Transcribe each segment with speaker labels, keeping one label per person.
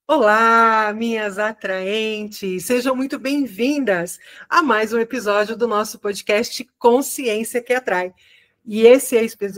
Speaker 1: Olá, minhas atraentes! Sejam muito bem-vindas a mais um episódio do nosso podcast Consciência que Atrai. E esse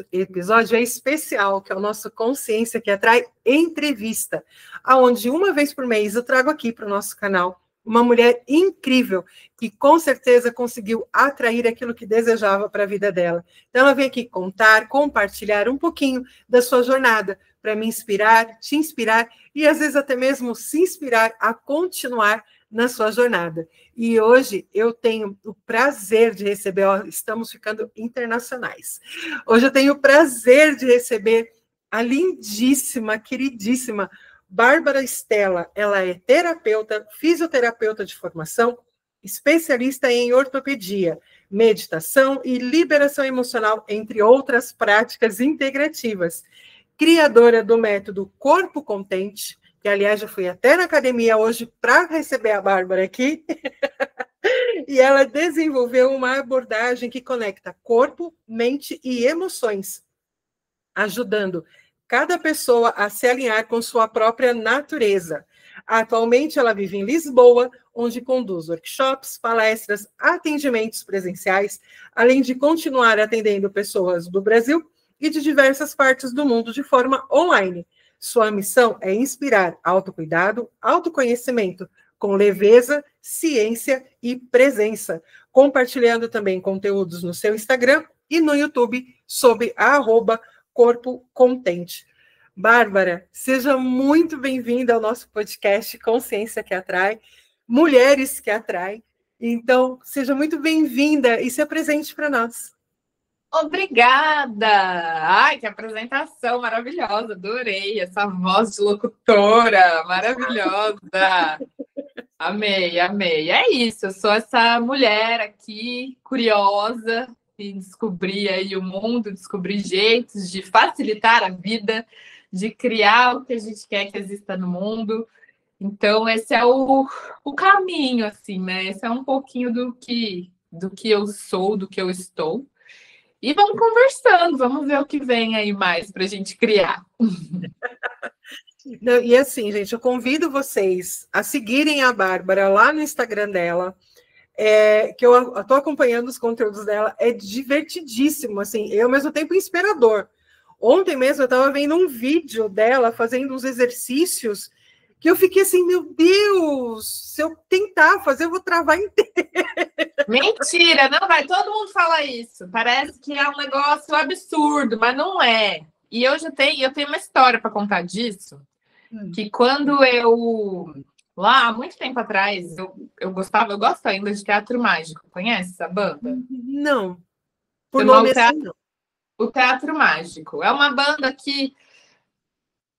Speaker 1: episódio é especial, que é o nosso Consciência que Atrai Entrevista, onde uma vez por mês eu trago aqui para o nosso canal uma mulher incrível que com certeza conseguiu atrair aquilo que desejava para a vida dela. Então ela vem aqui contar, compartilhar um pouquinho da sua jornada, para me inspirar, te inspirar e às vezes até mesmo se inspirar a continuar na sua jornada. E hoje eu tenho o prazer de receber, estamos ficando internacionais. Hoje eu tenho o prazer de receber a lindíssima, queridíssima Bárbara Stella. Ela é terapeuta, fisioterapeuta de formação, especialista em ortopedia, meditação e liberação emocional, entre outras práticas integrativas. Criadora do método Corpo Contente, que, aliás, já fui até na academia hoje para receber a Bárbara aqui, e ela desenvolveu uma abordagem que conecta corpo, mente e emoções, ajudando cada pessoa a se alinhar com sua própria natureza. Atualmente, ela vive em Lisboa, onde conduz workshops, palestras, atendimentos presenciais, além de continuar atendendo pessoas do Brasil e de diversas partes do mundo de forma online. Sua missão é inspirar autocuidado, autoconhecimento, com leveza, ciência e presença, compartilhando também conteúdos no seu Instagram e no YouTube sob a @Corpo Contente. Bárbara, seja muito bem-vinda ao nosso podcast Consciência que Atrai, Mulheres que Atrai. Então, seja muito bem-vinda e se apresente para nós.
Speaker 2: Obrigada! Ai, que apresentação maravilhosa, adorei essa voz de locutora maravilhosa. Amei, amei. É isso, eu sou essa mulher aqui, curiosa, em descobrir aí o mundo, descobrir jeitos de facilitar a vida, de criar o que a gente quer que exista no mundo. Então, esse é o caminho, assim, né? Esse é um pouquinho do que eu sou, do que eu estou. E vamos conversando, vamos ver o que vem aí mais para a gente criar.
Speaker 1: Não, e assim, gente, eu convido vocês a seguirem a Bárbara lá no Instagram dela, que eu estou acompanhando os conteúdos dela, é divertidíssimo, assim, e ao mesmo tempo inspirador. Ontem mesmo eu estava vendo um vídeo dela fazendo uns exercícios que eu fiquei assim, meu Deus, se eu tentar fazer, eu vou travar inteiro.
Speaker 2: Mentira, não vai, todo mundo fala isso. Parece que é um negócio absurdo, mas não é. E eu tenho uma história para contar disso, que quando lá há muito tempo atrás, eu gosto ainda de Teatro Mágico. Conhece essa banda?
Speaker 1: Não. Por nome assim, não.
Speaker 2: O Teatro Mágico. É uma banda que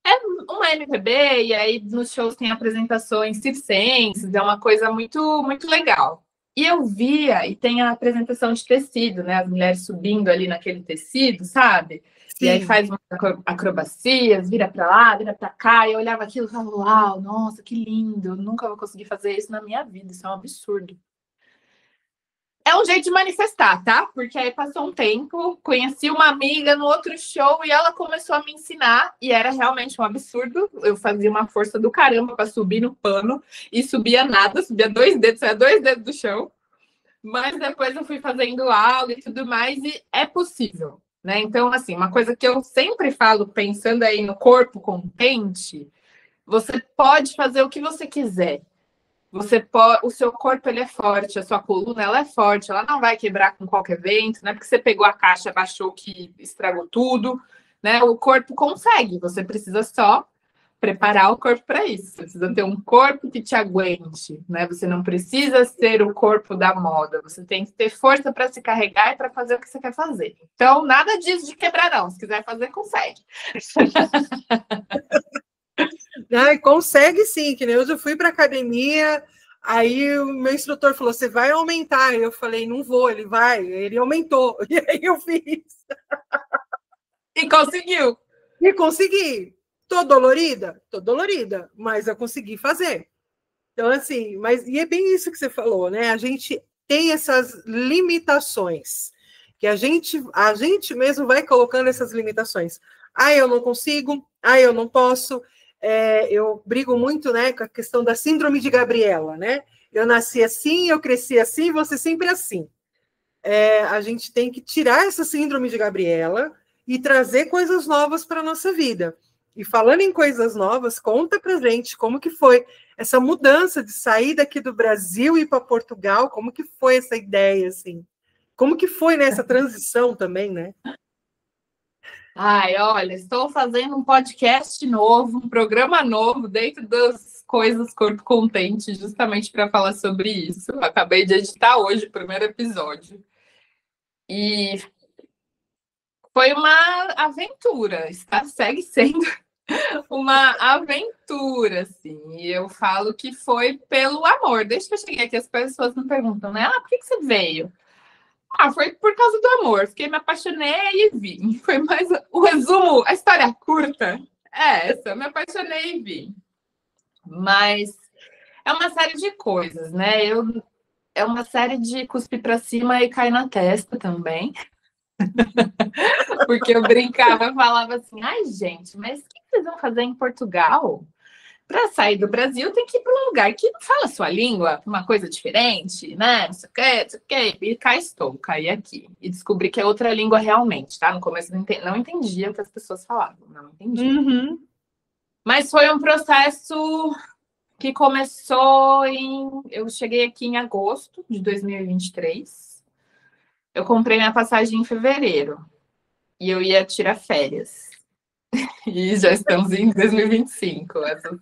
Speaker 2: é uma MPB, e aí nos shows tem apresentações circenses, é uma coisa muito, muito legal. E eu via, e tem a apresentação de tecido, né? As mulheres subindo ali naquele tecido, sabe? Sim. E aí faz umas acrobacias, vira para lá, vira para cá, e eu olhava aquilo e falava, uau, nossa, que lindo, eu nunca vou conseguir fazer isso na minha vida, isso é um absurdo. É um jeito de manifestar, tá? Porque aí passou um tempo, conheci uma amiga no outro show e ela começou a me ensinar, e era realmente um absurdo. Eu fazia uma força do caramba para subir no pano e subia nada, subia 2 dedos, saia 2 dedos do chão. Mas depois eu fui fazendo aula e tudo mais, e é possível, né? Então, assim, uma coisa que eu sempre falo, pensando aí no corpo contente, você pode fazer o que você quiser. O seu corpo ele é forte, a sua coluna ela é forte, ela não vai quebrar com qualquer vento, não é porque você pegou a caixa, baixou que estragou tudo, né? O corpo consegue, você precisa só preparar o corpo para isso. Você precisa ter um corpo que te aguente, né? Você não precisa ser o corpo da moda, você tem que ter força para se carregar e para fazer o que você quer fazer. Então, nada disso de quebrar, não. Se quiser fazer, consegue.
Speaker 1: Consegue sim, que nem hoje eu fui para academia, aí o meu instrutor falou, você vai aumentar? Eu falei, não vou, ele aumentou, e aí eu fiz.
Speaker 2: E conseguiu.
Speaker 1: E consegui. Tô dolorida, mas eu consegui fazer. Então, assim, e é bem isso que você falou, né? A gente tem essas limitações, que a gente mesmo vai colocando essas limitações. Eu não consigo, eu não posso. eu brigo muito, né, com a questão da síndrome de Gabriela, né? Eu nasci assim, eu cresci assim, você sempre assim. A gente tem que tirar essa síndrome de Gabriela e trazer coisas novas para a nossa vida. E falando em coisas novas, conta para gente como que foi essa mudança de sair daqui do Brasil e ir para Portugal, como que foi essa ideia, assim? Como que foi nessa transição também, né?
Speaker 2: Ai, olha, estou fazendo um podcast novo, um programa novo dentro das coisas Corpo Contente, justamente para falar sobre isso. Eu acabei de editar hoje o primeiro episódio. E foi uma aventura, segue sendo uma aventura, assim. E eu falo que foi pelo amor. Desde que eu cheguei aqui, as pessoas me perguntam, né? Por que você veio? Foi por causa do amor. Fiquei, me apaixonei e vim. Foi mais o resumo, a história curta é essa. Me apaixonei e vim. Mas é uma série de coisas, né? É uma série de cuspir para cima e cair na testa também. Porque eu brincava, falava assim, ai, gente, mas o que vocês vão fazer em Portugal? Para sair do Brasil, tem que ir para um lugar que não fala a sua língua, uma coisa diferente, né? Não sei o quê, não sei o quê. E cá estou, caí aqui. E descobri que é outra língua realmente, tá? No começo não entendia o que as pessoas falavam, não entendia.
Speaker 1: Uhum.
Speaker 2: Mas foi um processo que começou Eu cheguei aqui em agosto de 2023. Eu comprei minha passagem em fevereiro. E eu ia tirar férias. E já estamos em 2025. Essas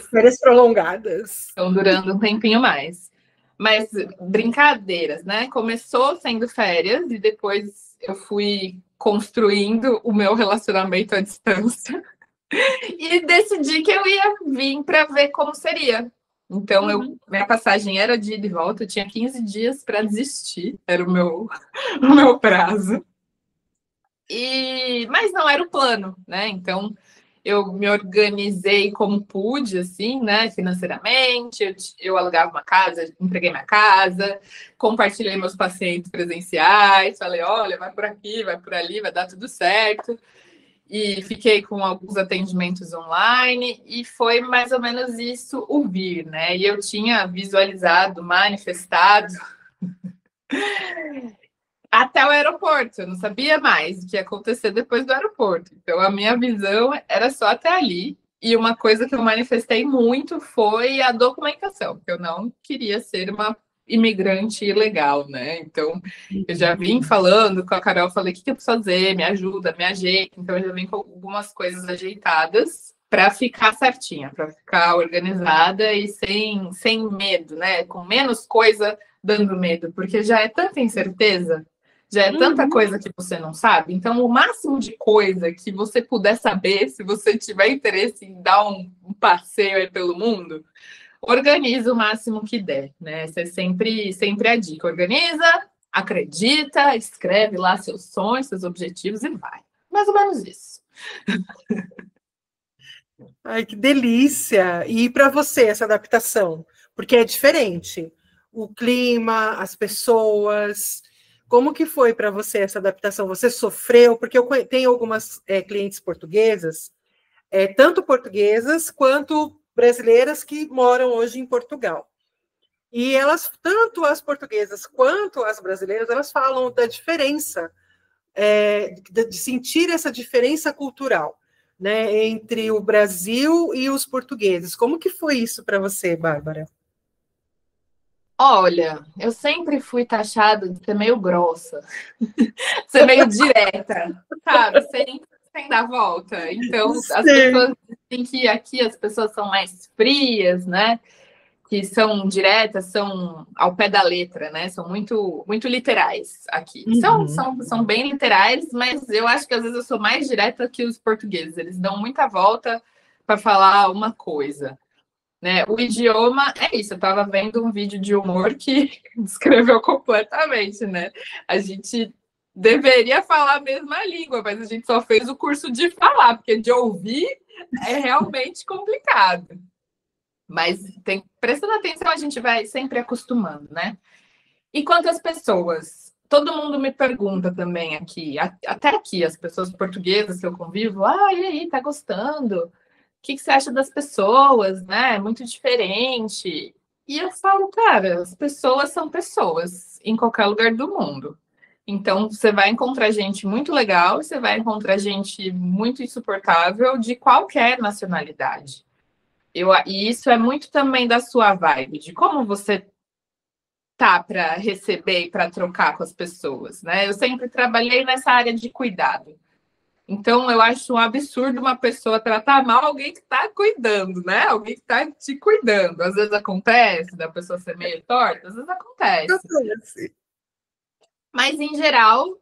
Speaker 1: Férias prolongadas.
Speaker 2: estão durando um tempinho mais. Mas brincadeiras, né? Começou sendo férias e depois eu fui construindo o meu relacionamento à distância e decidi que eu ia vir para ver como seria. Então, minha passagem era de ida e volta, eu tinha 15 dias para desistir, era o meu prazo. Mas não era o plano, né? Então, eu me organizei como pude, assim, né, financeiramente. Eu alugava uma casa, entreguei minha casa, compartilhei meus pacientes presenciais, falei, olha, vai por aqui, vai por ali, vai dar tudo certo. E fiquei com alguns atendimentos online, e foi mais ou menos isso o vir, né? E eu tinha visualizado, manifestado até o aeroporto, eu não sabia mais o que ia acontecer depois do aeroporto. Então, a minha visão era só até ali. E uma coisa que eu manifestei muito foi a documentação, porque eu não queria ser uma imigrante ilegal, né? Então, eu já vim falando com a Carol, falei, o que eu preciso fazer? Me ajuda, me ajeita. Então, eu já vim com algumas coisas ajeitadas para ficar certinha, para ficar organizada e sem medo, né? Com menos coisa dando medo, porque já é tanta incerteza, já é tanta coisa que você não sabe. Então, o máximo de coisa que você puder saber, se você tiver interesse em dar um passeio aí pelo mundo, organiza o máximo que der, né? Essa é sempre a dica. Organiza, acredita, escreve lá seus sonhos, seus objetivos e vai. Mais ou menos isso.
Speaker 1: Ai, que delícia! E para você, essa adaptação? Porque é diferente. O clima, as pessoas... Como que foi para você essa adaptação? Você sofreu? Porque eu tenho algumas clientes portuguesas, tanto portuguesas quanto brasileiras que moram hoje em Portugal. E elas, tanto as portuguesas quanto as brasileiras, elas falam da diferença, de sentir essa diferença cultural, né, entre o Brasil e os portugueses. Como que foi isso para você, Bárbara?
Speaker 2: Olha, eu sempre fui taxada de ser meio grossa, ser meio direta, sabe? Sem dar volta. Então, as pessoas dizem que aqui as pessoas são mais frias, né? Que são diretas, são ao pé da letra, né? São muito, muito literais aqui. São bem literais, mas eu acho que às vezes eu sou mais direta que os portugueses. Eles dão muita volta para falar uma coisa. Né? O idioma é isso. Eu estava vendo um vídeo de humor que descreveu completamente, né? A gente deveria falar a mesma língua, mas a gente só fez o curso de falar, porque de ouvir é realmente complicado. Mas prestando atenção, a gente vai sempre acostumando, né? E quantas pessoas? Todo mundo me pergunta também aqui, até aqui, as pessoas portuguesas que eu convivo, e aí, tá gostando? que você acha das pessoas, né? É muito diferente. E eu falo, cara, as pessoas são pessoas em qualquer lugar do mundo. Então, você vai encontrar gente muito legal, você vai encontrar gente muito insuportável de qualquer nacionalidade. E isso é muito também da sua vibe, de como você tá para receber e para trocar com as pessoas, né? Eu sempre trabalhei nessa área de cuidado. Então, eu acho um absurdo uma pessoa tratar mal alguém que está cuidando, né? Alguém que está te cuidando. Às vezes acontece, da pessoa ser meio torta, às vezes acontece. Mas, em geral,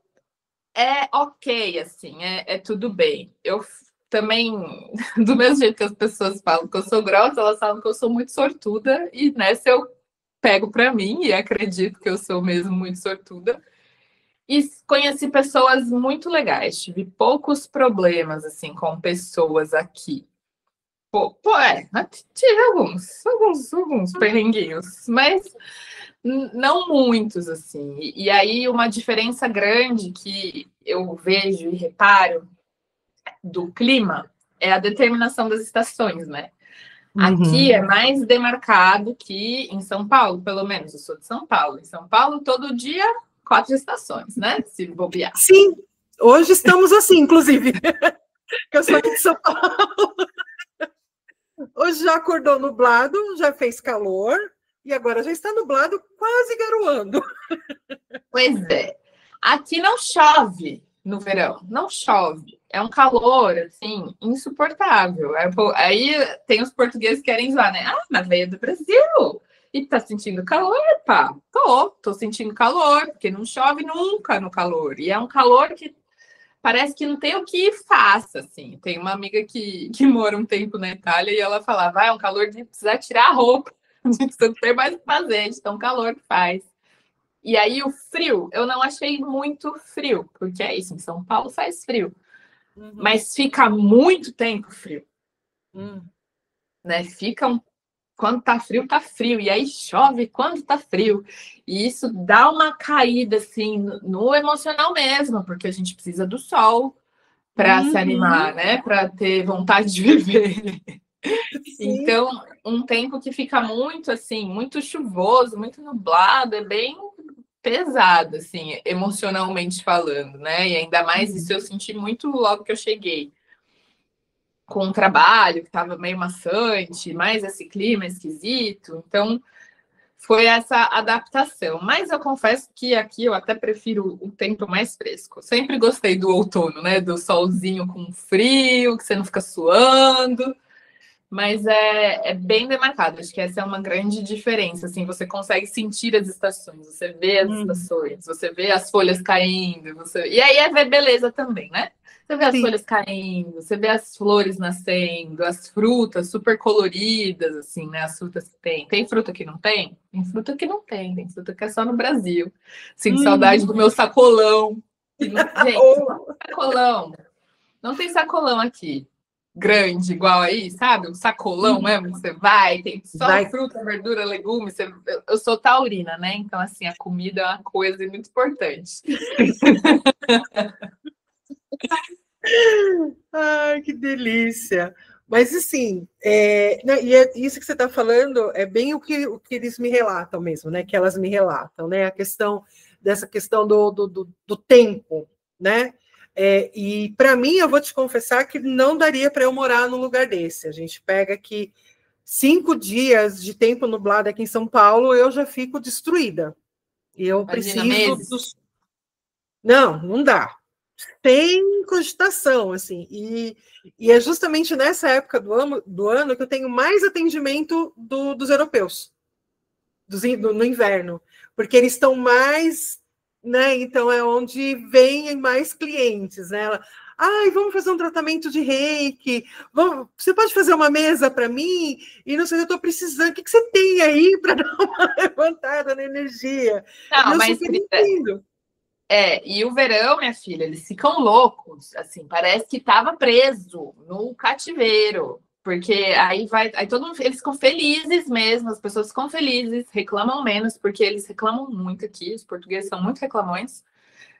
Speaker 2: é ok, assim, é tudo bem. Eu também, do mesmo jeito que as pessoas falam que eu sou grossa, elas falam que eu sou muito sortuda, e nessa eu pego para mim e acredito que eu sou mesmo muito sortuda. E conheci pessoas muito legais, tive poucos problemas assim com pessoas aqui. Tive alguns perrenguinhos, mas não muitos assim. E aí uma diferença grande que eu vejo e reparo do clima é a determinação das estações, né? Aqui é mais demarcado que em São Paulo, pelo menos. Eu sou de São Paulo. Em São Paulo, todo dia, 4 estações, né? Se bobear.
Speaker 1: Sim, hoje estamos assim, inclusive. Eu sou aqui de São Paulo. Hoje já acordou nublado, já fez calor, e agora já está nublado, quase garoando.
Speaker 2: Pois é. Aqui não chove no verão, não chove. É um calor, assim, insuportável. Aí tem os portugueses que querem zoar, né? Ah, mas veio do Brasil e tá sentindo calor, pá? Tô sentindo calor, porque não chove nunca no calor. E é um calor que parece que não tem o que faça, assim. Tem uma amiga que mora um tempo na Itália e ela falava, é um calor de precisar tirar a roupa, de você não ter mais o que fazer, de tão calor que faz. E aí o frio, eu não achei muito frio, porque é isso, em São Paulo faz frio. Mas fica muito tempo frio. Né? Quando tá frio, tá frio. E aí chove quando tá frio. E isso dá uma caída, assim, no emocional mesmo, porque a gente precisa do sol para se animar, né? Para ter vontade de viver. Sim. Então, um tempo que fica muito, assim, muito chuvoso, muito nublado, é bem pesado, assim, emocionalmente falando, né? E ainda mais isso eu senti muito logo que eu cheguei. Com o trabalho, que estava meio maçante, mais esse clima esquisito. Então, foi essa adaptação. Mas eu confesso que aqui eu até prefiro o tempo mais fresco. Sempre gostei do outono, né? Do solzinho com frio, que você não fica suando. Mas é bem demarcado. Acho que essa é uma grande diferença. Assim, você consegue sentir as estações, você vê as estações, você vê as folhas caindo. E aí é ver beleza também, né? Você vê as folhas caindo, você vê as flores nascendo, as frutas super coloridas, assim, né? As frutas que tem. Tem fruta que não tem? Tem fruta que não tem. Tem fruta que é só no Brasil. Sinto saudade do meu sacolão. Gente, sacolão. Não tem sacolão aqui. Grande, igual aí, sabe? Um sacolão mesmo, você vai, tem só fruta, verdura, legumes. Eu sou taurina, né? Então, assim, a comida é uma coisa muito importante.
Speaker 1: Ai, que delícia! Mas, assim, isso que você está falando é bem o que eles me relatam mesmo, né? Que elas me relatam, né? Dessa questão do tempo, né? E para mim, eu vou te confessar que não daria para eu morar num lugar desse. A gente pega aqui 5 dias de tempo nublado aqui em São Paulo, eu já fico destruída. E eu preciso Não dá. Tem cogitação, assim. E é justamente nessa época do ano que eu tenho mais atendimento dos europeus, no inverno, porque eles estão mais, né? Então é onde vêm mais clientes, né? Vamos fazer um tratamento de reiki, você pode fazer uma mesa para mim? E não sei, eu estou precisando, o que você tem aí para dar uma levantada na energia?
Speaker 2: Não, mas e o verão, minha filha, eles ficam loucos, assim, parece que estava preso no cativeiro, porque aí todo mundo, eles ficam felizes mesmo, as pessoas ficam felizes, reclamam menos, porque eles reclamam muito aqui, os portugueses são muito reclamões,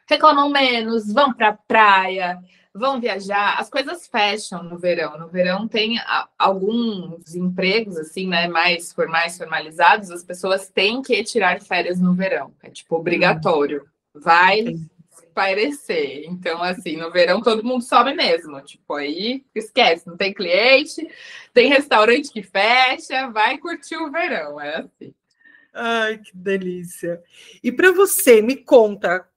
Speaker 2: reclamam menos, vão para a praia, vão viajar, as coisas fecham no verão. No verão tem alguns empregos, assim, né, mais formais, formalizados, as pessoas têm que tirar férias no verão. É, tipo, obrigatório. Vai espairecer. Então, assim, no verão todo mundo sobe mesmo. Tipo, aí esquece, não tem cliente, tem restaurante que fecha, vai curtir o verão. É assim.
Speaker 1: Ai, que delícia. E para você, me conta,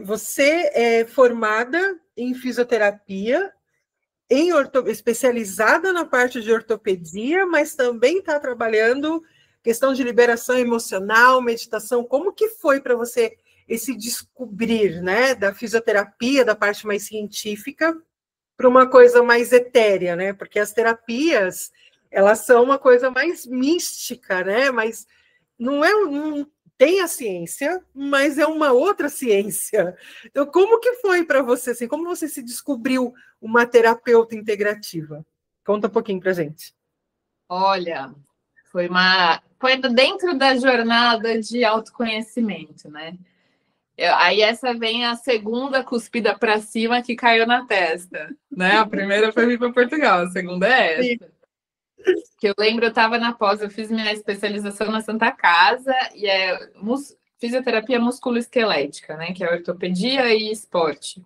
Speaker 1: você é formada em fisioterapia, especializada na parte de ortopedia, mas também está trabalhando questão de liberação emocional, meditação. Como que foi para você esse descobrir, né, da fisioterapia, da parte mais científica, para uma coisa mais etérea, né? Porque as terapias, elas são uma coisa mais mística, né? Mas não tem a ciência, mas é uma outra ciência. Então, como que foi para você, assim, como você se descobriu uma terapeuta integrativa? Conta um pouquinho para a gente.
Speaker 2: Olha, foi dentro da jornada de autoconhecimento, né? Aí essa vem a segunda cuspida para cima que caiu na testa, né? A primeira foi vir para Portugal, a segunda é essa. Sim. Que eu lembro, eu estava na pós, eu fiz minha especialização na Santa Casa e é fisioterapia musculoesquelética, né? Que é ortopedia e esporte.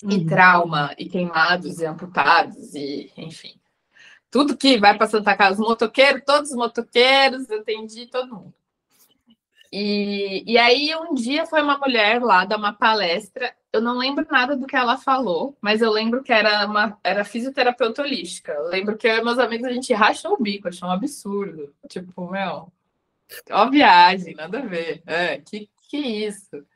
Speaker 2: E trauma, e queimados, e amputados, e enfim. Tudo que vai para Santa Casa, todos os motoqueiros, eu atendi todo mundo. E aí, um dia foi uma mulher lá dar uma palestra. Eu não lembro nada do que ela falou, mas eu lembro que era fisioterapeuta holística. Eu lembro que eu e meus amigos, a gente rachou o bico, achou um absurdo. Tipo, meu, ó viagem, nada a ver. Que isso?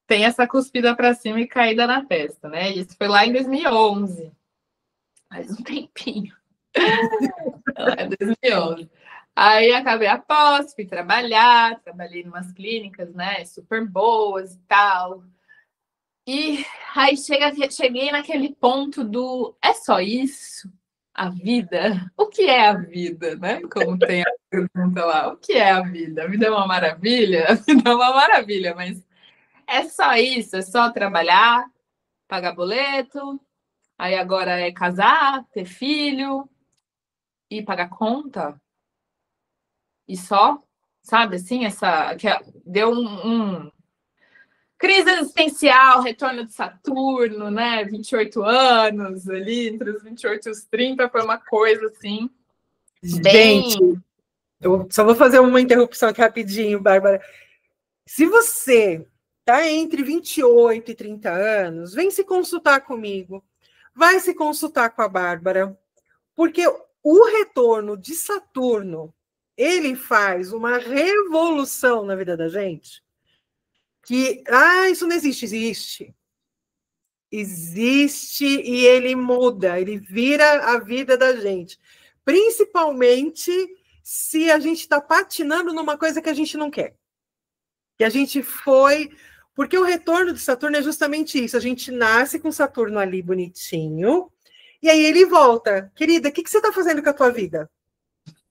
Speaker 2: Tem essa cuspida para cima e caída na testa, né? Isso foi lá em 2011. Faz um tempinho. É 2011. Aí acabei a pós, fui trabalhar, trabalhei em umas clínicas, né, super boas e tal. E aí cheguei naquele ponto do é só isso? A vida? O que é a vida, né? Como tem a pergunta lá, o que é a vida? A vida é uma maravilha? A vida é uma maravilha, mas é só isso? É só trabalhar, pagar boleto, aí agora é casar, ter filho e pagar conta? E só, sabe, assim, deu crise existencial, retorno de Saturno, né, 28 anos, ali, entre os 28 e os 30, foi uma coisa, assim, bem...
Speaker 1: Gente, eu só vou fazer uma interrupção aqui rapidinho, Bárbara. Se você está entre 28 e 30 anos, vem se consultar comigo, vai se consultar com a Bárbara, porque o retorno de Saturno, ele faz uma revolução na vida da gente, que, isso não existe, existe. Existe e ele muda, ele vira a vida da gente. Principalmente se a gente está patinando numa coisa que a gente não quer. Que a gente foi... Porque o retorno de Saturno é justamente isso. A gente nasce com Saturno ali bonitinho, e aí ele volta. Querida, o que você está fazendo com a tua vida?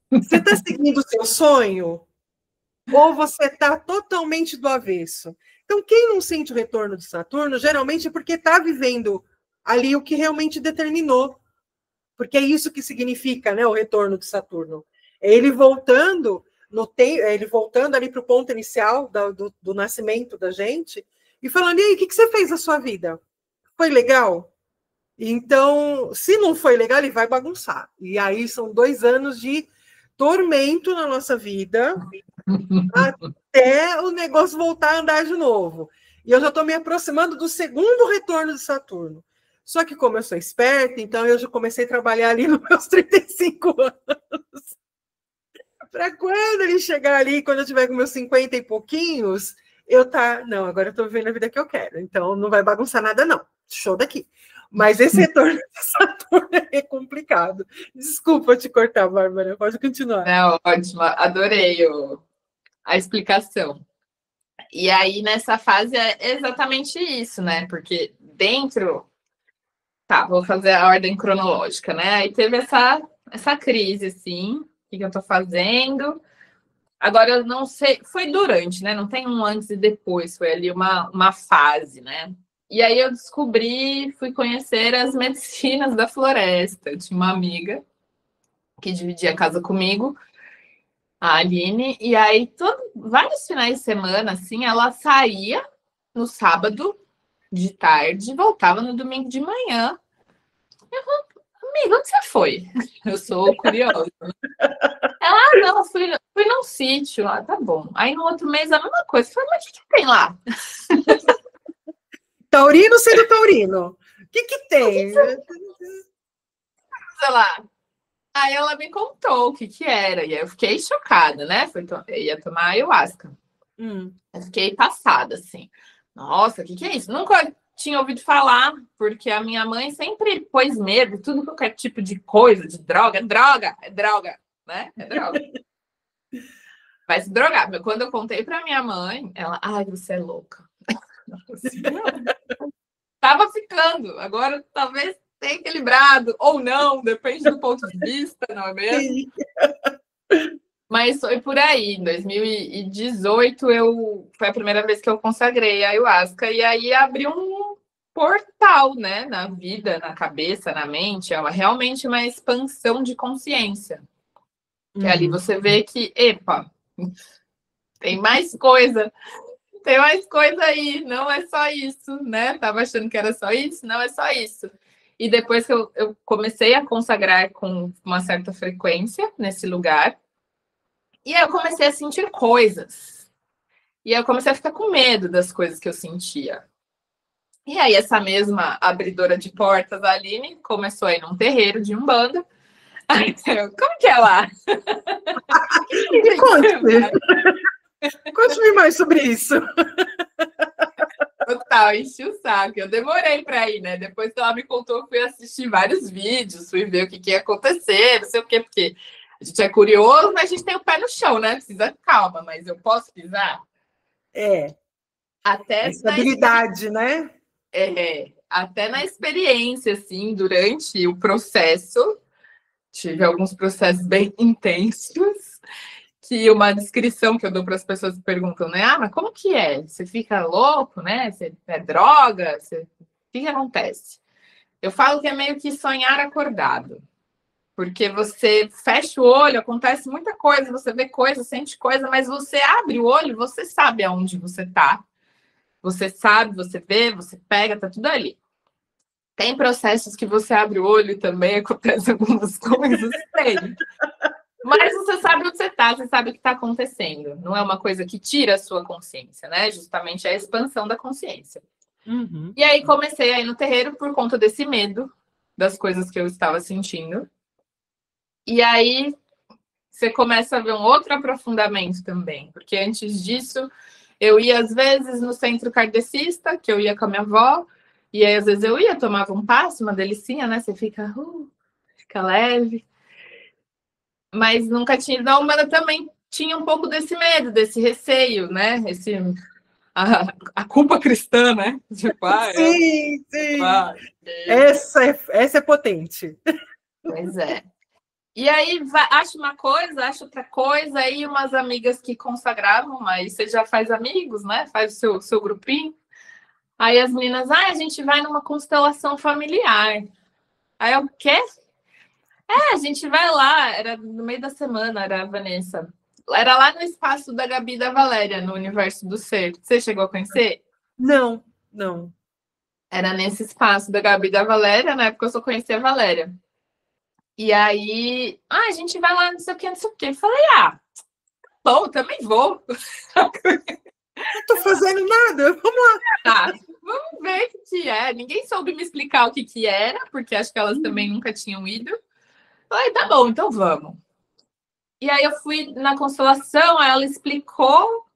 Speaker 1: Você está seguindo o seu sonho? Ou você está totalmente do avesso? Então, quem não sente o retorno de Saturno, geralmente é porque está vivendo ali o que realmente determinou. Porque é isso que significa, né, o retorno de Saturno. É ele voltando, ele voltando ali para o ponto inicial do nascimento da gente e falando, e aí, o que você fez na sua vida? Foi legal? Então, se não foi legal, ele vai bagunçar. E aí são 2 anos de tormento na nossa vida, até o negócio voltar a andar de novo. E eu já estou me aproximando do segundo retorno de Saturno. Só que como eu sou esperta, então eu já comecei a trabalhar ali nos meus 35 anos. Para quando ele chegar ali, quando eu tiver com meus 50 e pouquinhos, não, agora eu estou vivendo a vida que eu quero. Então não vai bagunçar nada, não. Show daqui. Mas esse retorno de Saturno é complicado. Desculpa te cortar, Bárbara. Pode continuar.
Speaker 2: Não, ótimo. Adorei a explicação. E aí, nessa fase, é exatamente isso, né? Porque dentro... Tá, vou fazer a ordem cronológica, né? Aí teve essa crise, assim, o que eu tô fazendo? Agora, eu não sei, foi durante, né? Não tem um antes e depois, foi ali uma fase, né? E aí eu descobri, fui conhecer as medicinas da floresta. Eu tinha uma amiga que dividia a casa comigo, a Aline, e aí vários finais de semana, assim, ela saía no sábado de tarde e voltava no domingo de manhã. Amiga, onde você foi? Eu sou curiosa. Não, fui num sítio. Ah, tá bom. Aí no outro mês a mesma coisa. Eu falei, mas o que tem lá?
Speaker 1: Taurino sendo taurino. O que tem?
Speaker 2: Sei lá. Aí ela me contou o que era. E aí eu fiquei chocada, né? Eu ia tomar ayahuasca. Eu fiquei passada, assim. Nossa, o que é isso? Nunca tinha ouvido falar, porque a minha mãe sempre pôs medo, tudo qualquer tipo de coisa, de droga, é droga, né? É droga. Vai se drogar. Mas quando eu contei pra minha mãe, ela, ai, você é louca. Assim, tava ficando, agora talvez tenha equilibrado, ou não, depende do ponto de vista, não é mesmo?
Speaker 1: Sim.
Speaker 2: Mas foi por aí, em 2018 foi a primeira vez que eu consagrei a ayahuasca, e aí abriu um portal, né, na vida, na cabeça, na mente, realmente uma expansão de consciência. Que ali você vê que, epa, tem mais coisa aí, não é só isso, né? Tava achando que era só isso, não é só isso. E depois que eu comecei a consagrar com uma certa frequência nesse lugar, e aí eu comecei a sentir coisas. E aí eu comecei a ficar com medo das coisas que eu sentia. E aí essa mesma abridora de portas, a Aline, começou a ir num terreiro de Umbanda. Aí, como que é lá?
Speaker 1: Conte-me mais sobre isso.
Speaker 2: Total, enchi o saco. Eu demorei para ir, né? Depois que ela me contou, eu fui assistir vários vídeos, fui ver o que ia acontecer, não sei o quê, porque a gente é curioso, mas a gente tem o pé no chão, né? Precisa calma, mas eu posso pisar? Até
Speaker 1: a estabilidade, né?
Speaker 2: Até na experiência, assim, durante o processo, tive alguns processos bem intensos, que uma descrição que eu dou para as pessoas que perguntam, né? Ah, mas como que é? Você fica louco, né? Você é droga? O que acontece? Eu falo que é meio que sonhar acordado. Porque você fecha o olho, acontece muita coisa, você vê coisa, sente coisa, mas você abre o olho, você sabe aonde você está. Você sabe, você vê, você pega, tá tudo ali. Tem processos que você abre o olho e também acontecem algumas coisas, tem. Mas você sabe onde você está, você sabe o que está acontecendo. Não é uma coisa que tira a sua consciência, né? Justamente é a expansão da consciência. E aí comecei a ir no terreiro por conta desse medo das coisas que eu estava sentindo. E aí você começa a ver um outro aprofundamento também, porque antes disso eu ia às vezes no centro kardecista, que eu ia com a minha avó, e aí às vezes eu ia, tomava um passo, uma delicinha, né? Você fica leve. Mas nunca tinha ido na Umbanda, também tinha um pouco desse medo, desse receio, né? A culpa cristã, né? Tipo,
Speaker 1: sim. Essa é potente.
Speaker 2: Pois é. E aí, acho uma coisa, acho outra coisa, aí umas amigas que consagravam, aí você já faz amigos, né? Faz o seu grupinho. Aí as meninas, a gente vai numa constelação familiar. Aí eu, o quê? A gente vai lá, era no meio da semana, era a Vanessa. Era lá no espaço da Gabi e da Valéria, no Universo do Ser. Você chegou a conhecer?
Speaker 1: Não.
Speaker 2: Era nesse espaço da Gabi e da Valéria, na época eu só conhecia a Valéria. E aí, a gente vai lá, não sei o que, não sei o que. Eu falei, bom, também vou.
Speaker 1: Não tô fazendo nada, vamos lá.
Speaker 2: Vamos ver o que é. Ninguém soube me explicar o que era, porque acho que elas também nunca tinham ido. Falei, tá bom, então vamos. E aí eu fui na constelação, ela explicou,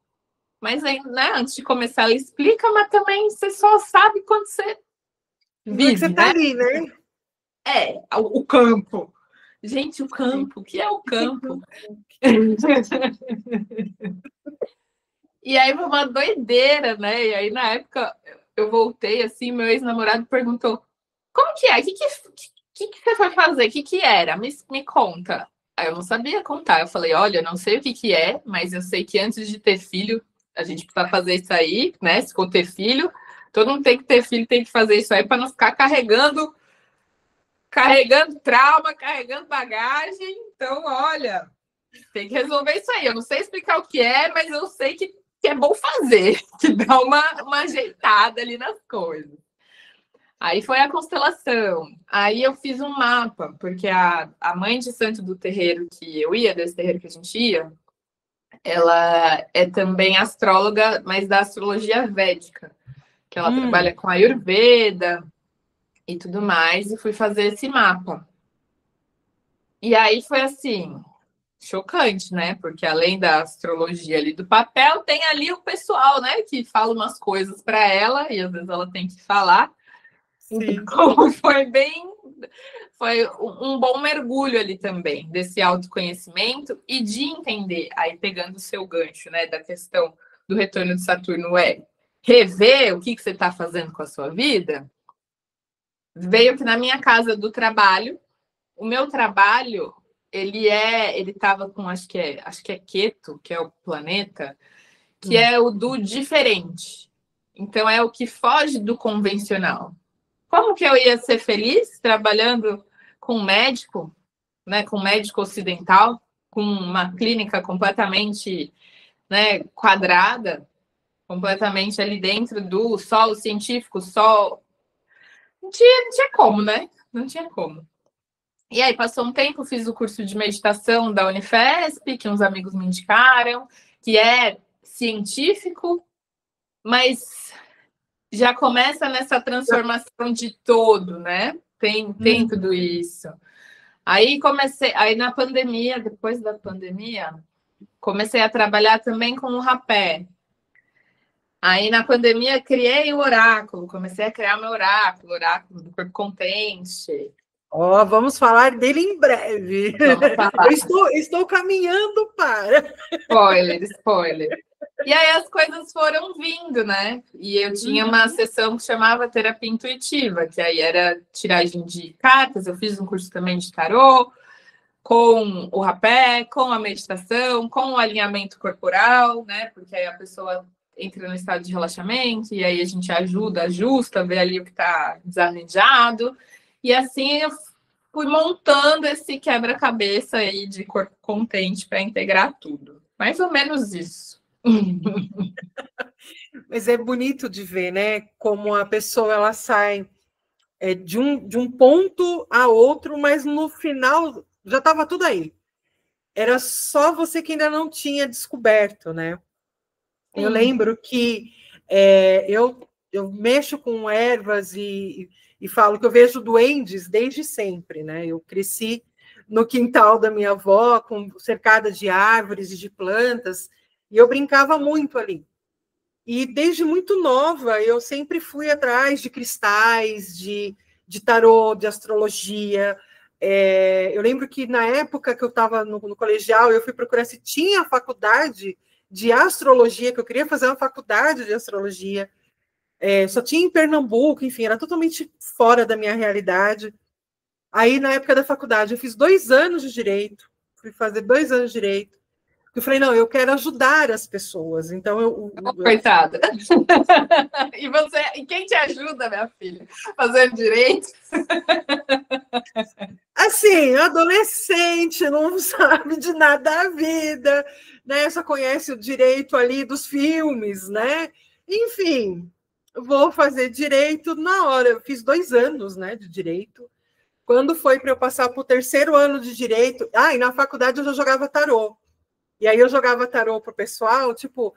Speaker 2: mas aí, né, antes de começar, ela explica, mas também você só sabe quando você vive,
Speaker 1: você tá ali, né?
Speaker 2: O campo. Gente, o campo, o que é o campo? E aí foi uma doideira, né? E aí, na época, eu voltei, assim, meu ex-namorado perguntou, como que é? O que você foi fazer? O que era? Me conta. Aí eu não sabia contar. Eu falei, olha, eu não sei o que que é, mas eu sei que antes de ter filho, a gente precisa fazer isso aí, né? Se for ter filho, todo mundo tem que ter filho, tem que fazer isso aí para não ficar carregando trauma, carregando bagagem. Então, olha, tem que resolver isso aí. Eu não sei explicar o que é, mas eu sei que é bom fazer, que dá uma ajeitada ali nas coisas. Aí foi a constelação. Aí eu fiz um mapa, porque a mãe de santo do terreiro que eu ia, desse terreiro que a gente ia, ela é também astróloga, mas da astrologia védica, que ela trabalha com Ayurveda e tudo mais, e fui fazer esse mapa. E aí foi assim, chocante, né? Porque além da astrologia ali do papel, tem ali o pessoal, né, que fala umas coisas para ela, e às vezes ela tem que falar. Então, foi um bom mergulho ali também, desse autoconhecimento e de entender, aí pegando o seu gancho, né, da questão do retorno de Saturno, rever o que você está fazendo com a sua vida, veio que na minha casa do trabalho, o meu trabalho, ele estava com, acho que é Queto, que é o planeta, que é o do diferente. Então, é o que foge do convencional. Como que eu ia ser feliz trabalhando com um médico, né, com um médico ocidental, com uma clínica completamente, né, quadrada, completamente ali dentro do solo científico, só não tinha como, né? Não tinha como. E aí passou um tempo, fiz o curso de meditação da Unifesp, que uns amigos me indicaram, que é científico, mas já começa nessa transformação de todo, né? Tem tudo isso. Aí aí na pandemia, depois da pandemia, comecei a trabalhar também com o rapé. Aí na pandemia criei o oráculo, comecei a criar meu oráculo do corpo contente.
Speaker 1: Vamos falar dele em breve.
Speaker 2: Vamos falar.
Speaker 1: Estou caminhando para.
Speaker 2: Spoiler. E aí as coisas foram vindo, né? E eu tinha uma sessão que chamava terapia intuitiva, que aí era tiragem de cartas. Eu fiz um curso também de tarô, com o rapé, com a meditação, com o alinhamento corporal, né? Porque aí a pessoa entra no estado de relaxamento e aí a gente ajusta, vê ali o que está desarranjado. E assim eu fui montando esse quebra-cabeça aí de corpo contente para integrar tudo. Mais ou menos isso.
Speaker 1: Mas é bonito de ver, né? Como a pessoa ela sai de um ponto a outro, mas no final já estava tudo aí. Era só você que ainda não tinha descoberto, né? Sim. Eu lembro que eu mexo com ervas e falo que eu vejo duendes desde sempre, né? Eu cresci no quintal da minha avó, cercada de árvores e de plantas, e eu brincava muito ali. E desde muito nova, eu sempre fui atrás de cristais, de tarô, de astrologia. Eu lembro que na época que eu estava no colegial, eu fui procurar se tinha faculdade de astrologia, que eu queria fazer uma faculdade de astrologia. Só tinha em Pernambuco, enfim, era totalmente fora da minha realidade. Aí, na época da faculdade, eu fiz 2 anos de direito, fui fazer 2 anos de direito. Eu falei, não, eu quero ajudar as pessoas. Então,
Speaker 2: Coitada. E quem te ajuda, minha filha? Fazendo direito?
Speaker 1: Assim, adolescente, não sabe de nada da vida, né? Só conhece o direito ali dos filmes, né? Enfim, vou fazer direito na hora. Eu fiz 2 anos, né, de direito. Quando foi para eu passar para o 3º ano de direito, e na faculdade eu já jogava tarô. E aí eu jogava tarô para o pessoal, tipo,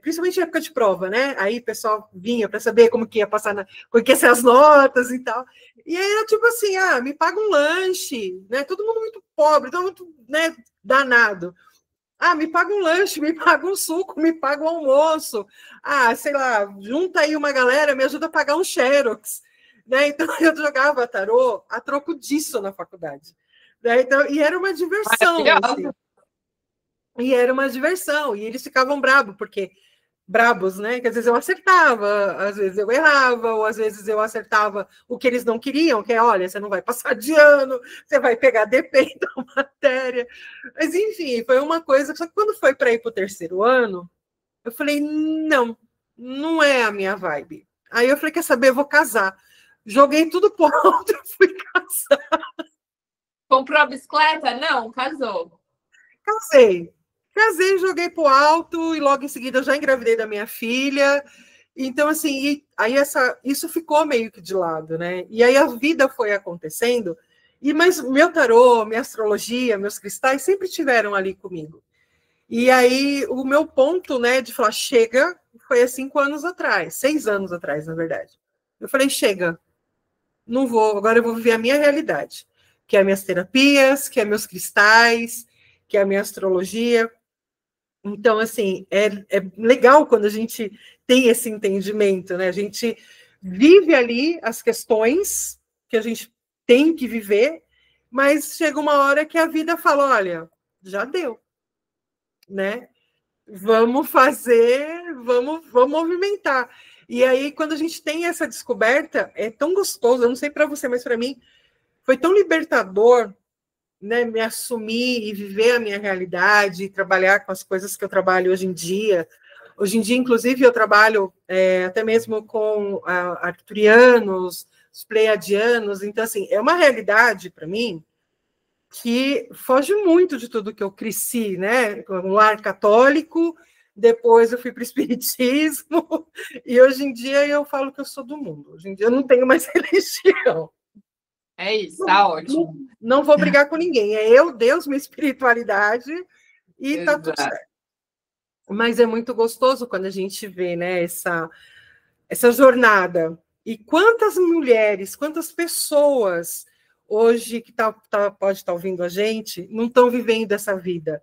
Speaker 1: principalmente em época de prova, né? Aí o pessoal vinha para saber como que ia passar, como que ia ser as notas e tal. E aí era tipo assim, me paga um lanche, né? Todo mundo muito pobre, todo mundo, né, danado. Me paga um lanche, me paga um suco, me paga um almoço. Sei lá, junta aí uma galera, me ajuda a pagar um Xerox. Né? Então eu jogava tarô a troco disso na faculdade. Né? Então, e era uma diversão. Assim. E era uma diversão, e eles ficavam bravos, porque brabos, né? Que às vezes eu acertava, às vezes eu errava, ou às vezes eu acertava o que eles não queriam, que é, olha, você não vai passar de ano, você vai pegar DP da matéria. Mas, enfim, foi uma coisa. Só que quando foi para ir para o terceiro ano, eu falei, não, não é a minha vibe. Aí eu falei, quer saber, eu vou casar. Joguei tudo por alto e fui casar.
Speaker 2: Comprou a bicicleta? Não, casou.
Speaker 1: Casei, joguei pro alto e logo em seguida eu já engravidei da minha filha. Então, assim, aí isso ficou meio que de lado, né? E aí a vida foi acontecendo, mas meu tarô, minha astrologia, meus cristais sempre tiveram ali comigo. E aí o meu ponto, né, de falar chega, foi há 5 anos atrás, 6 anos atrás, na verdade. Eu falei, chega, não vou, agora eu vou viver a minha realidade, que é minhas terapias, que é meus cristais, que é a minha astrologia. Então, assim, é legal quando a gente tem esse entendimento, né? A gente vive ali as questões que a gente tem que viver, mas chega uma hora que a vida fala, olha, já deu, né? Vamos fazer, vamos movimentar. E aí, quando a gente tem essa descoberta, é tão gostoso, eu não sei para você, mas para mim foi tão libertador, né, me assumir e viver a minha realidade, trabalhar com as coisas que eu trabalho hoje em dia. Hoje em dia, inclusive, eu trabalho até mesmo com arcturianos, os pleiadianos. Então, assim, é uma realidade para mim que foge muito de tudo que eu cresci, né? Com um lar católico, depois eu fui para o espiritismo, e hoje em dia eu falo que eu sou do mundo. Hoje em dia eu não tenho mais religião.
Speaker 2: É isso, tá ótimo.
Speaker 1: Não vou brigar com ninguém. É eu, Deus, minha espiritualidade e tá tudo certo. Mas é muito gostoso quando a gente vê, né, essa jornada. E quantas mulheres, quantas pessoas hoje que pode estar ouvindo a gente não estão vivendo essa vida.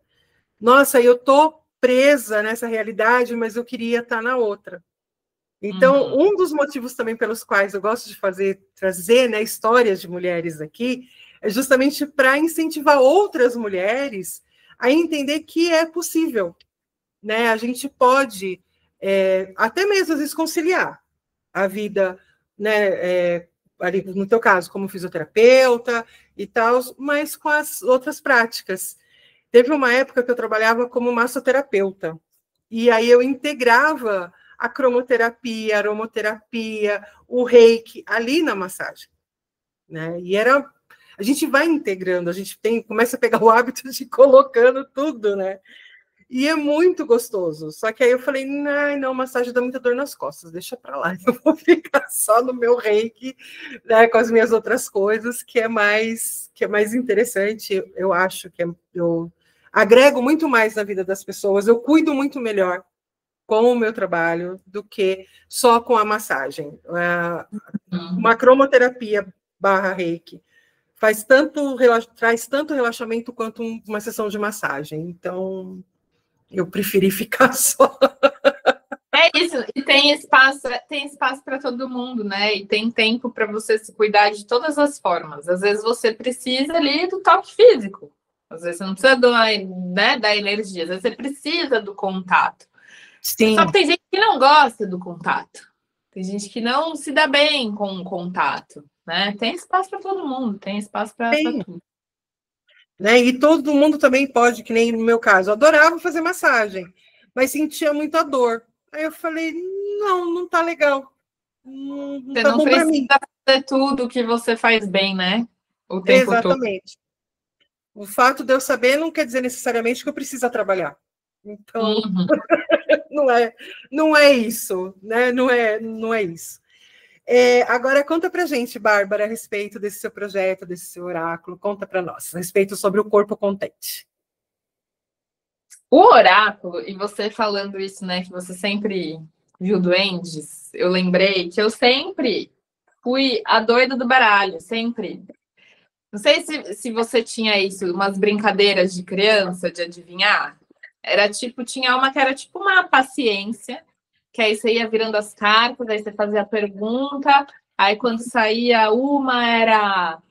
Speaker 1: Nossa, eu estou presa nessa realidade, mas eu queria estar na outra. Então, um dos motivos também pelos quais eu gosto de trazer, né, histórias de mulheres aqui, é justamente para incentivar outras mulheres a entender que é possível, né? A gente pode até mesmo às vezes conciliar a vida, né, ali no teu caso, como fisioterapeuta e tal, mas com as outras práticas. Teve uma época que eu trabalhava como massoterapeuta, e aí eu integrava a cromoterapia, a aromoterapia, o reiki ali na massagem, né? E a gente vai integrando, a gente começa a pegar o hábito de ir colocando tudo, né? E é muito gostoso. Só que aí eu falei, não, massagem dá muita dor nas costas, deixa para lá. Eu vou ficar só no meu reiki, né, com as minhas outras coisas, que é mais interessante. Eu acho que eu agrego muito mais na vida das pessoas, eu cuido muito melhor com o meu trabalho do que só com a massagem. Uma cromoterapia / reiki traz tanto relaxamento quanto uma sessão de massagem. Então, eu preferi ficar só.
Speaker 2: É isso, e tem espaço para todo mundo, né? E tem tempo para você se cuidar de todas as formas. Às vezes você precisa ali do toque físico. Às vezes você não precisa da energia, às vezes você precisa do contato.
Speaker 1: Sim.
Speaker 2: Só que tem gente que não gosta do contato. Tem gente que não se dá bem com o contato, né? Tem espaço para todo mundo, tem espaço para tudo.
Speaker 1: Né? E todo mundo também pode, que nem no meu caso, eu adorava fazer massagem, mas sentia muita dor. Aí eu falei, não tá legal. Não
Speaker 2: você
Speaker 1: tá
Speaker 2: não
Speaker 1: bom para mim.
Speaker 2: precisa fazer tudo que você faz bem, né? O tempo
Speaker 1: Exatamente. Todo. O fato de eu saber não quer dizer necessariamente que eu precisa trabalhar. Então, não é isso, né? Não é isso. Agora, conta pra gente, Bárbara, a respeito desse seu projeto, desse seu oráculo. Conta para nós, a respeito sobre o corpo contente.
Speaker 2: O oráculo, e você falando isso, né, que você sempre viu duendes, eu lembrei que eu sempre fui a doida do baralho, sempre. Não sei se você tinha isso, umas brincadeiras de criança, de adivinhar. Tinha uma que era tipo uma paciência, que aí você ia virando as cartas, aí você fazia a pergunta, aí quando saía uma era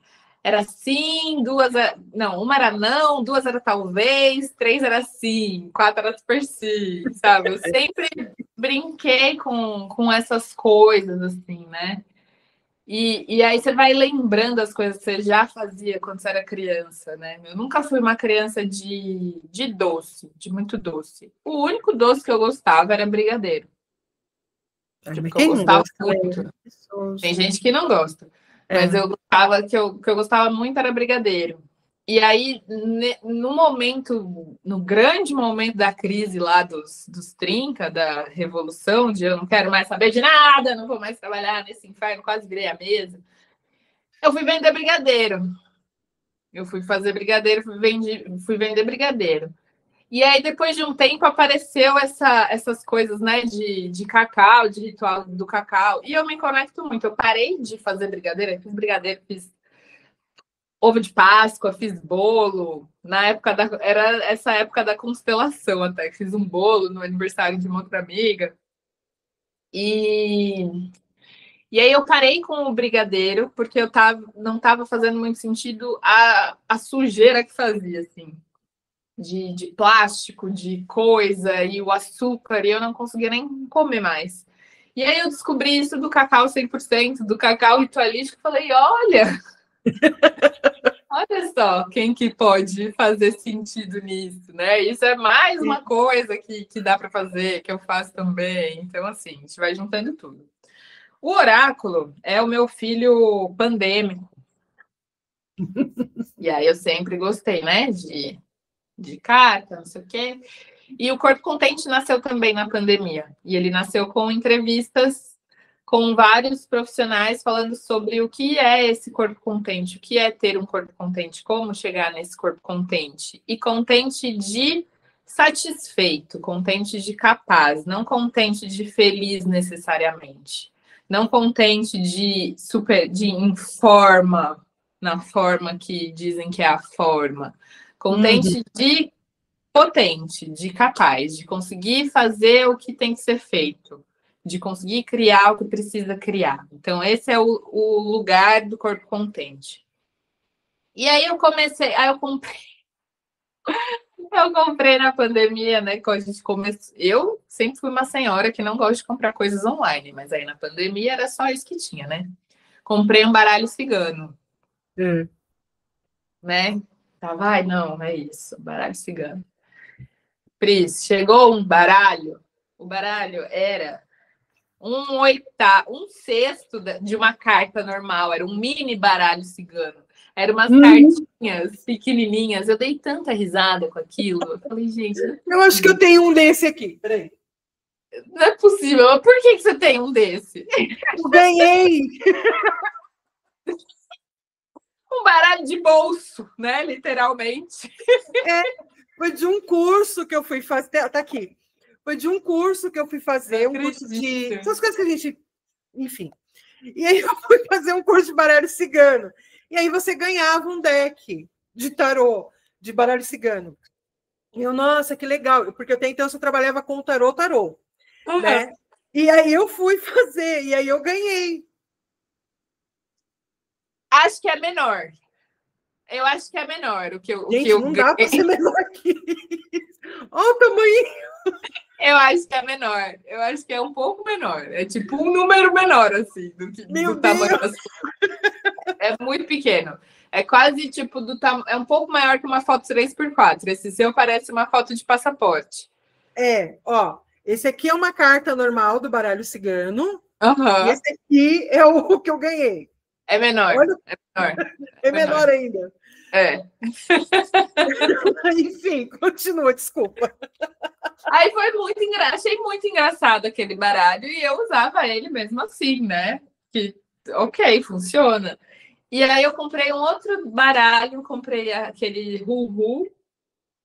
Speaker 2: era sim, duas não, uma era não, duas era talvez, três era sim, quatro era super sim, sabe? Eu sempre brinquei com essas coisas, assim, né? E aí você vai lembrando as coisas que você já fazia quando você era criança, né? Eu nunca fui uma criança de doce, de muito doce. O único doce que eu gostava era brigadeiro. Tipo,
Speaker 1: Mas
Speaker 2: que eu
Speaker 1: quem não
Speaker 2: gostava
Speaker 1: gosta,
Speaker 2: muito.
Speaker 1: né?
Speaker 2: Tem gente que não gosta. Mas
Speaker 1: É.
Speaker 2: eu gostava, que eu gostava muito era brigadeiro. E aí, no momento, no grande momento da crise lá dos 30, da revolução, de eu não quero mais saber de nada, não vou mais trabalhar nesse inferno, quase virei a mesa. Eu fui vender brigadeiro. Eu fui fazer brigadeiro, fui vender brigadeiro. E aí, depois de um tempo, apareceu essas coisas, né, de cacau, de ritual do cacau. E eu me conecto muito. Eu parei de fazer brigadeiro, eu fiz brigadeiro, fiz ovo de Páscoa, fiz bolo. Na época era essa época da constelação até. Fiz um bolo no aniversário de uma outra amiga. E E aí eu parei com o brigadeiro, porque não estava fazendo muito sentido a sujeira que fazia, assim, de plástico, de coisa, e o açúcar, e eu não conseguia nem comer mais. E aí eu descobri isso do cacau 100%, do cacau ritualístico, e falei, olha só quem que pode fazer sentido nisso, né? Isso é mais uma coisa que dá para fazer, que eu faço também. Então, assim, a gente vai juntando tudo. O oráculo é o meu filho pandêmico. E aí eu sempre gostei, né? De carta, não sei o quê. E o Corpo Contente nasceu também na pandemia. E ele nasceu com entrevistas com vários profissionais falando sobre o que é esse corpo contente, o que é ter um corpo contente, como chegar nesse corpo contente. E contente de satisfeito, contente de capaz, não contente de feliz necessariamente. Não contente de em forma, na forma que dizem que é a forma. Contente de potente, de capaz, de conseguir fazer o que tem que ser feito, de conseguir criar o que precisa criar. Então, esse é o lugar do corpo contente. E aí eu comprei na pandemia, né? Quando a gente começou. Eu sempre fui uma senhora que não gosta de comprar coisas online, mas aí na pandemia era só isso que tinha, né? Comprei um baralho cigano, né? Tava, ai, não, é isso, baralho cigano. Pris, chegou um baralho. O baralho era um sexto de uma carta normal, era um mini baralho cigano. Eram umas cartinhas pequenininhas. Eu dei tanta risada com aquilo. Eu falei, gente,
Speaker 1: eu acho que eu tenho um desse aqui. Peraí.
Speaker 2: não é possível. Por que você tem um desse?
Speaker 1: Eu ganhei!
Speaker 2: Um baralho de bolso, né? Literalmente.
Speaker 1: Foi de um curso que eu fui fazer. Tá aqui. Foi de um curso que eu fui fazer, um curso de. Essas coisas que a gente. Enfim. E aí eu fui fazer um curso de baralho cigano. E aí você ganhava um deck de tarô, de baralho cigano. E eu, nossa, que legal, porque até então eu só trabalhava com tarô, né? E aí eu fui fazer, e aí eu ganhei.
Speaker 2: Acho que é menor. Eu acho que é menor o que eu
Speaker 1: Não
Speaker 2: ganhei.
Speaker 1: dá para ser menor que isso. Olha o tamanho.
Speaker 2: Eu acho que é menor. Eu acho que é um pouco menor. É tipo um número menor, assim, do tamanho das coisas. É muito pequeno. É quase tipo é um pouco maior que uma foto 3x4. Esse seu parece uma foto de passaporte.
Speaker 1: Ó. Esse aqui é uma carta normal do baralho cigano.
Speaker 2: Uhum.
Speaker 1: E esse aqui é o que eu ganhei.
Speaker 2: É menor.
Speaker 1: Olha,
Speaker 2: é menor.
Speaker 1: É menor ainda.
Speaker 2: É.
Speaker 1: Enfim, continua, desculpa.
Speaker 2: Aí foi muito engraçado, achei muito engraçado aquele baralho e eu usava ele mesmo assim, né? Que, ok, funciona. E aí eu comprei um outro baralho, comprei aquele Hu-Hu,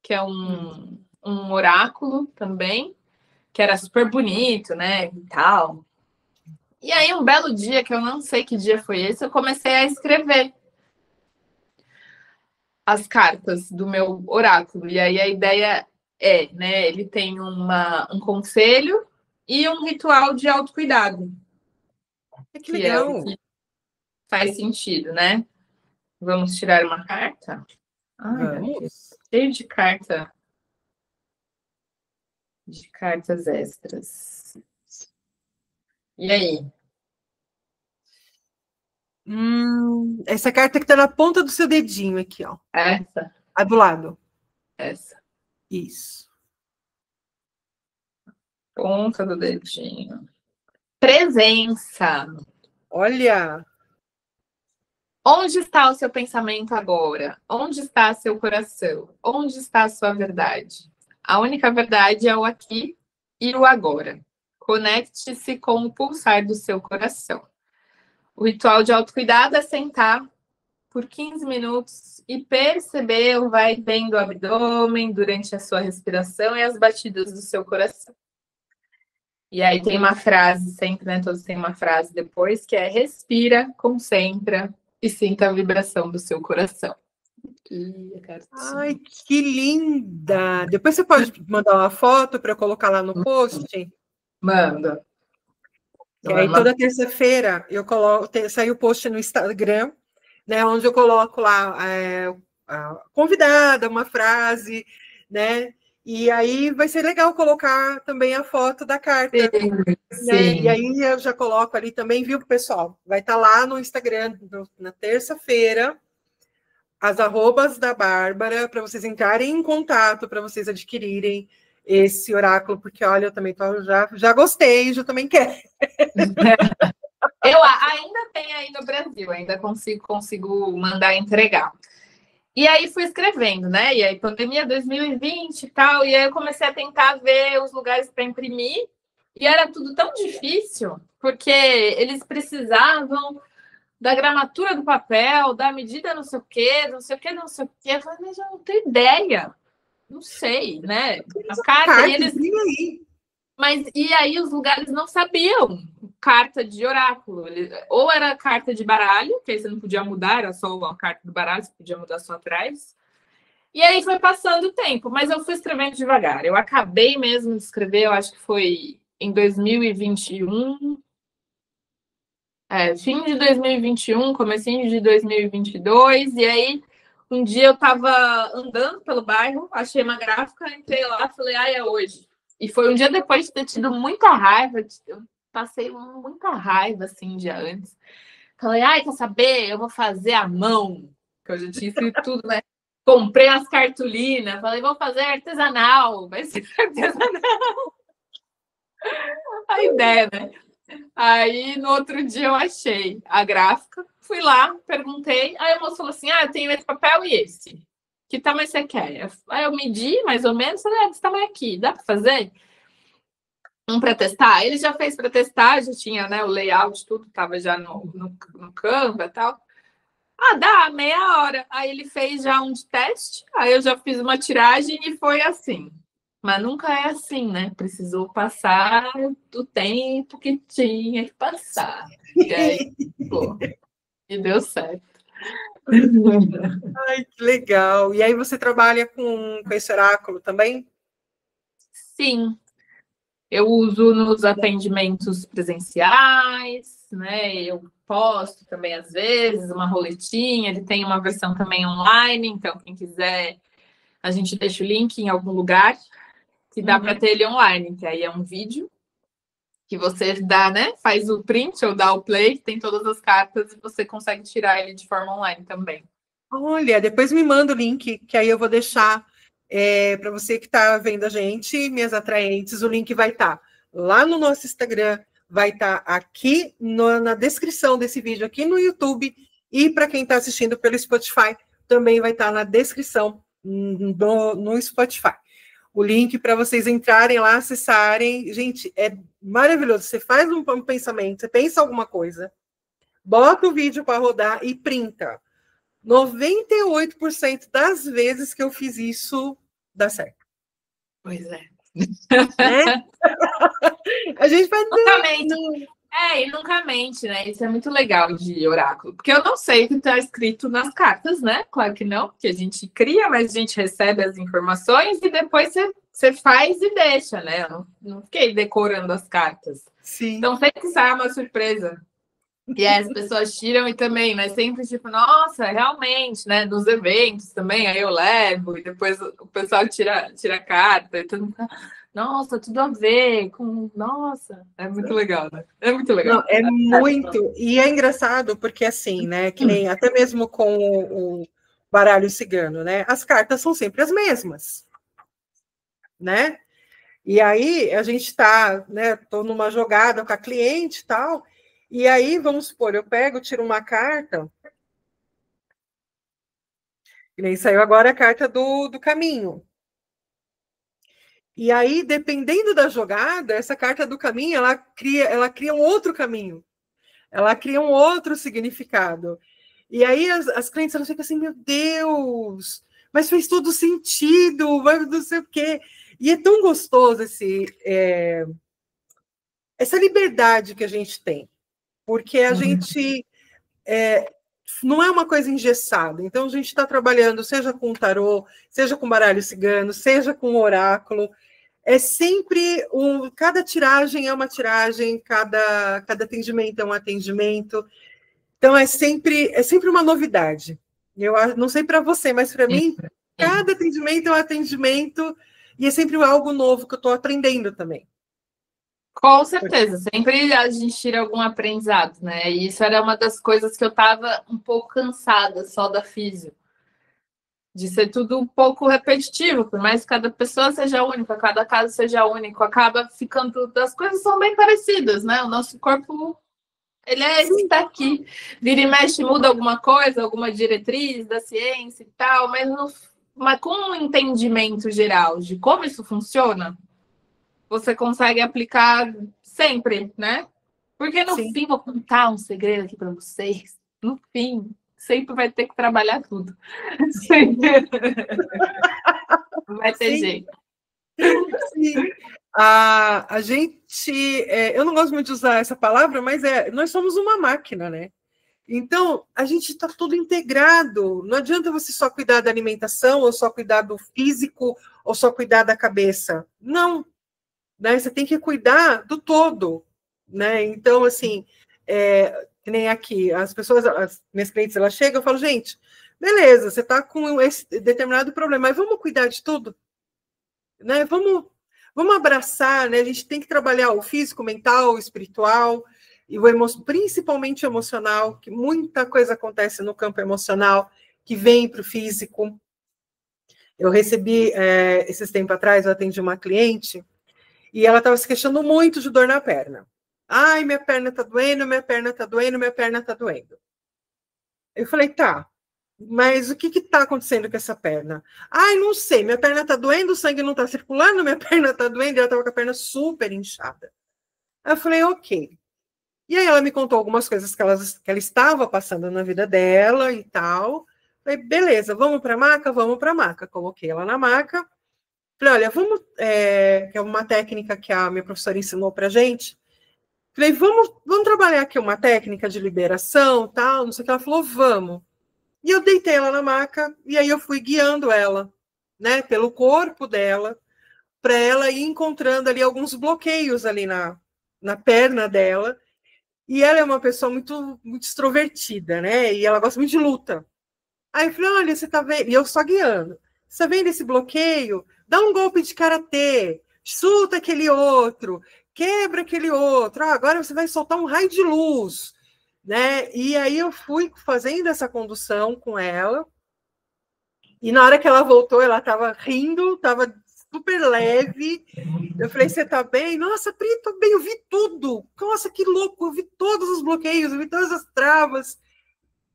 Speaker 2: que é um oráculo também, que era super bonito, né? E tal. E aí, um belo dia, que eu não sei que dia foi esse, eu comecei a escrever as cartas do meu oráculo. E aí a ideia né? Ele tem um conselho e um ritual de autocuidado.
Speaker 1: Que
Speaker 2: Que é o
Speaker 1: legal.
Speaker 2: que faz sentido, né? Vamos tirar uma carta? Ai,
Speaker 1: Vamos.
Speaker 2: cheio de carta. De cartas extras. E aí?
Speaker 1: Essa carta que tá na ponta do seu dedinho aqui, ó.
Speaker 2: Essa?
Speaker 1: Aí do lado.
Speaker 2: Essa.
Speaker 1: Isso.
Speaker 2: Ponta do dedinho. Presença.
Speaker 1: Olha.
Speaker 2: Onde está o seu pensamento agora? Onde está seu coração? Onde está a sua verdade? A única verdade é o aqui e o agora. Conecte-se com o pulsar do seu coração. O ritual de autocuidado é sentar por 15 minutos e perceber o vai e vem do abdômen durante a sua respiração e as batidas do seu coração. E aí tem uma frase, sempre, né? Todos têm uma frase depois, que é respira, concentra e sinta a vibração do seu coração.
Speaker 1: Ai, que linda! Depois você pode mandar uma foto para eu colocar lá no post?
Speaker 2: Manda.
Speaker 1: E aí toda terça-feira eu coloco, sai o post no Instagram, né? Onde eu coloco lá a convidada, uma frase, né? E aí vai ser legal colocar também a foto da carta.
Speaker 2: Sim,
Speaker 1: né?
Speaker 2: sim.
Speaker 1: E aí eu já coloco ali também, viu, pessoal? Vai estar lá no Instagram na terça-feira, as arrobas da Bárbara, para vocês entrarem em contato, para vocês adquirirem esse oráculo, porque, olha, eu também já gostei, já também quero.
Speaker 2: Eu ainda tenho aí no Brasil, ainda consigo mandar entregar. E aí fui escrevendo, né? E aí pandemia 2020 e tal, e aí eu comecei a tentar ver os lugares para imprimir, e era tudo tão difícil, porque eles precisavam da gramatura do papel, da medida não sei o quê, não sei o quê, não sei o quê. Eu falei, mas eu não tenho ideia. Não sei, né? A carta, e eles... Mas e aí os lugares não sabiam carta de oráculo. Ou era carta de baralho, que aí você não podia mudar, era só a carta do baralho, você podia mudar só atrás. E aí foi passando o tempo, mas eu fui escrevendo devagar. Eu acabei mesmo de escrever, eu acho que foi em 2021. Fim de 2021, comecinho de 2022, e aí um dia eu estava andando pelo bairro, achei uma gráfica, entrei lá, falei, é hoje. E foi um dia depois de ter tido muita raiva, eu passei muita raiva, assim, um dia antes. Falei, quer saber? Eu vou fazer à mão, que eu já tinha escrito tudo, né? Comprei as cartolinas, falei, vou fazer artesanal, vai ser artesanal. A ideia, né? Aí, no outro dia, eu achei a gráfica, fui lá, perguntei, aí o moço falou assim, eu tenho esse papel e esse. Que tamanho você quer? Aí eu medi, mais ou menos, falei, esse tamanho aqui, dá para fazer? Para testar? Ele já fez para testar, já tinha, né, o layout, tudo, estava já no Canva e tal. Dá, meia hora. Aí ele fez já um de teste, aí eu já fiz uma tiragem e foi assim. Mas nunca é assim, né? Precisou passar o tempo que tinha que passar. E aí, e deu certo.
Speaker 1: Ai, que legal. E aí você trabalha com esse oráculo também?
Speaker 2: Sim. Eu uso nos atendimentos presenciais, né? Eu posto também, às vezes, uma roletinha. Ele tem uma versão também online, então quem quiser, a gente deixa o link em algum lugar. Que dá para ter ele online, que aí é um vídeo que você dá, né? Faz o print ou dá o play, que tem todas as cartas e você consegue tirar ele de forma online também.
Speaker 1: Olha, depois me manda o link, que aí eu vou deixar para você que está vendo a gente, minhas atraentes, o link vai estar lá no nosso Instagram, vai estar aqui na descrição desse vídeo, aqui no YouTube, e para quem está assistindo pelo Spotify, também vai estar na descrição no Spotify. O link para vocês entrarem lá, acessarem. Gente, é maravilhoso. Você faz um pensamento, você pensa alguma coisa, bota o vídeo para rodar e printa. 98% das vezes que eu fiz isso, dá certo.
Speaker 2: Pois é.
Speaker 1: Né? A gente vai...
Speaker 2: Nunca mente. E nunca mente, né? Isso é muito legal de oráculo. Porque eu não sei o que está escrito nas cartas, né? Claro que não, porque a gente cria, mas a gente recebe as informações e depois você faz e deixa, né? Eu não fiquei decorando as cartas.
Speaker 1: Sim.
Speaker 2: Então sempre sai uma surpresa. E aí as pessoas tiram e também, né? Sempre tipo, nossa, realmente, né? Nos eventos também, aí eu levo, e depois o pessoal tira a carta, e todo mundo fica, nossa, tudo a ver com. Nossa, é muito legal, né? É muito legal.
Speaker 1: Não, é muito. E é engraçado porque, assim, né? Que nem até mesmo com o baralho cigano, né? As cartas são sempre as mesmas, né? E aí a gente está, né? Estou numa jogada com a cliente e tal. E aí, vamos supor, eu pego, tiro uma carta, e nem saiu agora a carta do caminho. E aí, dependendo da jogada, essa carta do caminho, ela cria um outro caminho. Ela cria um outro significado. E aí as clientes elas ficam assim, meu Deus, mas fez todo sentido, mas não sei o quê. E é tão gostoso essa liberdade que a gente tem, porque a gente não é uma coisa engessada. Então a gente está trabalhando, seja com tarô, seja com baralho cigano, seja com oráculo. É sempre cada tiragem é uma tiragem, cada atendimento é um atendimento. Então é sempre uma novidade. Eu não sei para você, mas para mim, cada atendimento é um atendimento e é sempre algo novo que eu estou aprendendo também.
Speaker 2: Com certeza, sempre a gente tira algum aprendizado, né? E isso era uma das coisas que eu estava um pouco cansada só da físio. De ser tudo um pouco repetitivo, por mais que cada pessoa seja única, cada caso seja único, acaba ficando. As coisas são bem parecidas, né? O nosso corpo, ele é esse que está aqui. Vira e mexe, muda alguma coisa, alguma diretriz da ciência e tal, mas com um entendimento geral de como isso funciona, você consegue aplicar sempre, né? Porque no
Speaker 1: Sim.
Speaker 2: fim, vou contar um segredo aqui para vocês. No fim, sempre vai ter que trabalhar tudo. Não vai ter jeito.
Speaker 1: Sim. A gente, eu não gosto muito de usar essa palavra, mas nós somos uma máquina, né? Então, a gente está tudo integrado. Não adianta você só cuidar da alimentação, ou só cuidar do físico, ou só cuidar da cabeça. Não. Né? Você tem que cuidar do todo. Né? Então, assim, que nem aqui, as minhas clientes, elas chegam e falam, gente, beleza, você está com esse determinado problema, mas vamos cuidar de tudo? Né? Vamos abraçar, né? A gente tem que trabalhar o físico, o mental, o espiritual, e principalmente o emocional, que muita coisa acontece no campo emocional que vem para o físico. Eu recebi, esses tempos atrás, eu atendi uma cliente, e ela estava se queixando muito de dor na perna. Ai, minha perna está doendo, minha perna está doendo, minha perna está doendo. Eu falei, tá, mas o que está acontecendo com essa perna? Ai, não sei, minha perna está doendo, o sangue não está circulando, minha perna está doendo, e ela estava com a perna super inchada. Aí eu falei, ok. E aí ela me contou algumas coisas que ela estava passando na vida dela e tal. Falei, beleza, vamos para a maca? Vamos para a maca. Coloquei ela na maca. Falei, olha, que é uma técnica que a minha professora ensinou para a gente. Falei, vamos trabalhar aqui uma técnica de liberação, tal, não sei o que. Ela falou, vamos. E eu deitei ela na maca, e aí eu fui guiando ela, né, pelo corpo dela, para ela ir encontrando ali alguns bloqueios ali na perna dela. E ela é uma pessoa muito, muito extrovertida, né? E ela gosta muito de luta. Aí eu falei, olha, você tá vendo? E eu só guiando. Você tá vendo esse bloqueio? Dá um golpe de karatê, chuta aquele outro, quebra aquele outro. Agora você vai soltar um raio de luz, né? E aí eu fui fazendo essa condução com ela. E na hora que ela voltou, ela estava rindo, estava super leve. Eu falei, você tá bem? Nossa, Pri, tô bem, eu vi tudo. Nossa, que louco, eu vi todos os bloqueios, eu vi todas as travas.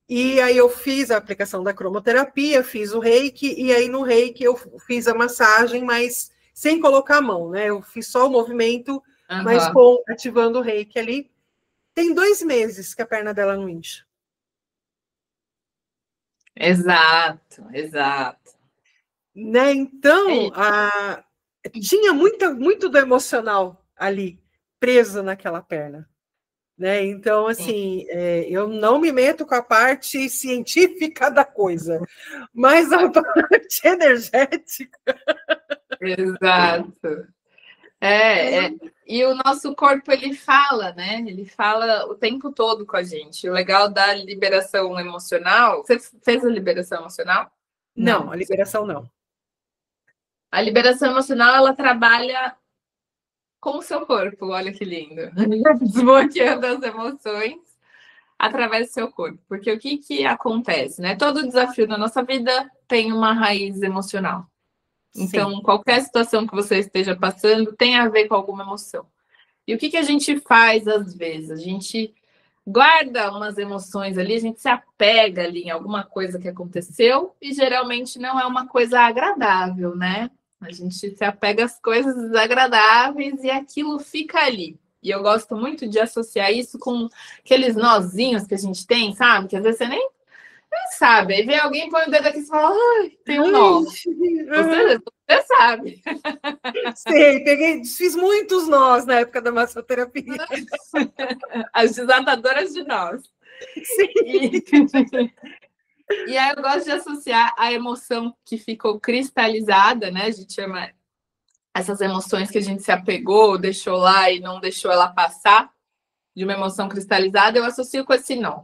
Speaker 1: E aí eu fiz a aplicação da cromoterapia, fiz o reiki, e aí no reiki eu fiz a massagem, mas sem colocar a mão, né? Eu fiz só o movimento, mas ativando o reiki ali. Tem 2 meses que a perna dela não incha.
Speaker 2: Exato, exato.
Speaker 1: Né? Então, tinha muito do emocional ali, preso naquela perna. Né? Então, assim, eu não me meto com a parte científica da coisa, mas a parte energética.
Speaker 2: Exato. E o nosso corpo, ele fala, né? Ele fala o tempo todo com a gente. O legal da liberação emocional... Você fez a liberação emocional?
Speaker 1: Não, a liberação não.
Speaker 2: A liberação emocional, ela trabalha com o seu corpo, olha que lindo. Desbloqueando as emoções através do seu corpo. Porque o que acontece, né? Todo desafio na nossa vida tem uma raiz emocional. Então, sim, qualquer situação que você esteja passando tem a ver com alguma emoção. E o que a gente faz às vezes? A gente guarda umas emoções ali, a gente se apega ali em alguma coisa que aconteceu e geralmente não é uma coisa agradável, né? A gente se apega às coisas desagradáveis e aquilo fica ali. E eu gosto muito de associar isso com aqueles nozinhos que a gente tem, sabe? Que às vezes você nem sabe. Aí vem alguém, põe o dedo aqui e fala, ai, tem um nó. Você sabe.
Speaker 1: Sei, desfiz muitos nós na época da massoterapia.
Speaker 2: As desatadoras de nós.
Speaker 1: Sim.
Speaker 2: E aí eu gosto de associar a emoção que ficou cristalizada, né? A gente chama essas emoções que a gente se apegou, deixou lá e não deixou ela passar, de uma emoção cristalizada, eu associo com esse nó.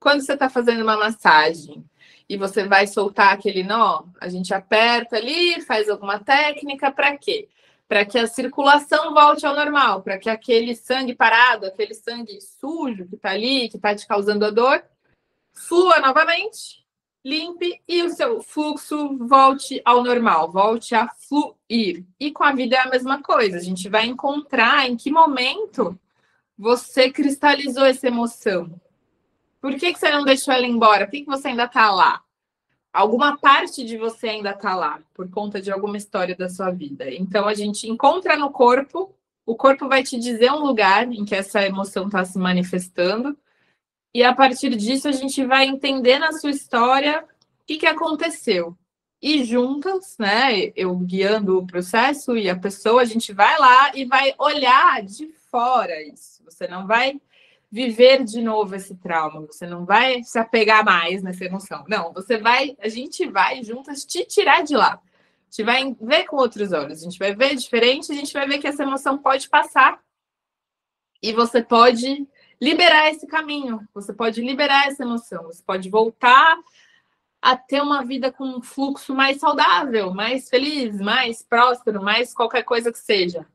Speaker 2: Quando você está fazendo uma massagem e você vai soltar aquele nó, a gente aperta ali, faz alguma técnica, para quê? Para que a circulação volte ao normal, para que aquele sangue parado, aquele sangue sujo que está ali, que está te causando a dor, flua novamente, limpe e o seu fluxo volte ao normal, volte a fluir. E com a vida é a mesma coisa, a gente vai encontrar em que momento você cristalizou essa emoção. Por que você não deixou ela embora? Por que você ainda está lá? Alguma parte de você ainda está lá, por conta de alguma história da sua vida. Então, a gente encontra no corpo, o corpo vai te dizer um lugar em que essa emoção está se manifestando, e a partir disso a gente vai entender na sua história o que aconteceu. E juntas, né, eu guiando o processo e a pessoa, a gente vai lá e vai olhar de fora isso. Você não vai viver de novo esse trauma, você não vai se apegar mais nessa emoção. Não, a gente vai juntas te tirar de lá. A gente vai ver com outros olhos, a gente vai ver diferente, a gente vai ver que essa emoção pode passar e você pode liberar esse caminho, você pode liberar essa emoção, você pode voltar a ter uma vida com um fluxo mais saudável, mais feliz, mais próspero, mais qualquer coisa que seja,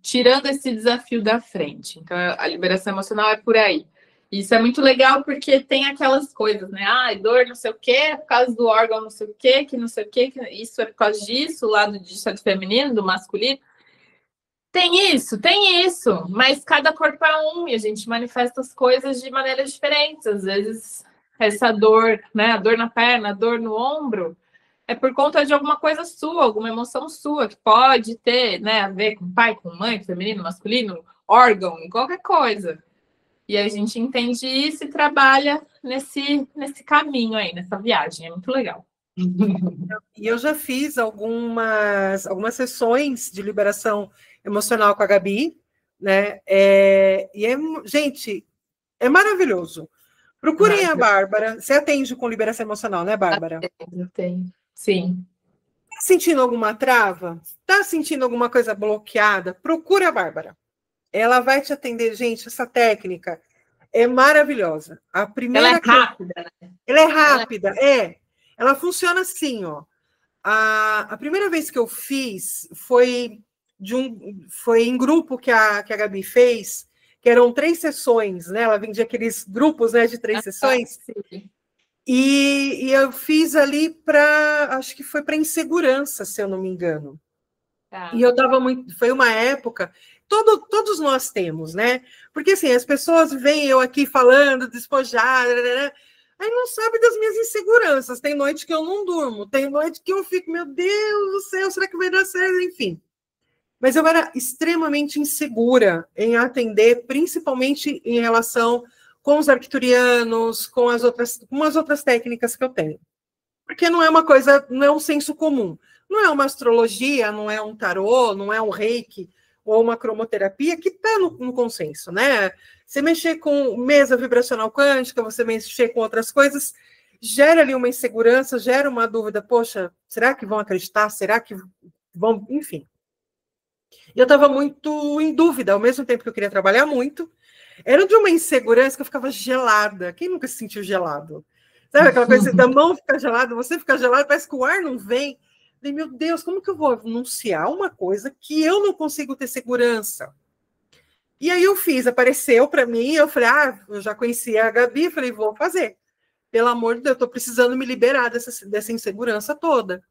Speaker 2: tirando esse desafio da frente. Então, a liberação emocional é por aí. Isso é muito legal porque tem aquelas coisas, né? Ah, dor não sei o quê, por causa do órgão não sei o quê, que não sei o quê, que isso é por causa disso, o lado disso é do feminino, do masculino. Tem isso, mas cada corpo é um e a gente manifesta as coisas de maneiras diferentes. Às vezes, essa dor, né, a dor na perna, a dor no ombro, é por conta de alguma coisa sua, alguma emoção sua, que pode ter, né, a ver com pai, com mãe, feminino, masculino, órgão, qualquer coisa. E a gente entende isso e trabalha nesse caminho aí, nessa viagem. É muito legal.
Speaker 1: E eu já fiz algumas sessões de liberação emocional com a Gabi, né? Gente, é maravilhoso. Procurem a Bárbara. Você atende com liberação emocional, né, Bárbara?
Speaker 2: Eu tenho, sim.
Speaker 1: Tá sentindo alguma trava? Tá sentindo alguma coisa bloqueada? Procura a Bárbara. Ela vai te atender. Gente, essa técnica é maravilhosa. A primeira
Speaker 2: ela é rápida, né?
Speaker 1: Ela é rápida, Ela funciona assim, ó. A primeira vez que eu fiz foi em grupo que a Gabi fez, que eram 3 sessões, né? Ela vendia aqueles grupos, né, de 3 sessões.
Speaker 2: Sim.
Speaker 1: E eu fiz ali acho que foi para insegurança, se eu não me engano. E eu estava muito. Foi uma época. Todos nós temos, né? Porque assim, as pessoas veem eu aqui falando, despojada, aí não sabe das minhas inseguranças. Tem noite que eu não durmo, tem noite que eu fico, meu Deus do céu, será que vai dar certo? Enfim. Mas eu era extremamente insegura em atender, principalmente em relação com os arcturianos, com umas outras técnicas que eu tenho. Porque não é uma coisa, não é um senso comum. Não é uma astrologia, não é um tarô, não é um reiki ou uma cromoterapia que está no consenso, né? Você mexer com mesa vibracional quântica, você mexer com outras coisas, gera ali uma insegurança, gera uma dúvida, poxa, será que vão acreditar? Será que vão? Enfim. E eu estava muito em dúvida, ao mesmo tempo que eu queria trabalhar muito. Era de uma insegurança que eu ficava gelada. Quem nunca se sentiu gelado? Sabe aquela coisa da mão ficar gelada, você fica gelado, parece que o ar não vem. Falei, meu Deus, como que eu vou anunciar uma coisa que eu não consigo ter segurança? E aí eu fiz, apareceu para mim, eu falei, eu já conhecia a Gabi, falei, vou fazer. Pelo amor de Deus, eu estou precisando me liberar dessa insegurança toda.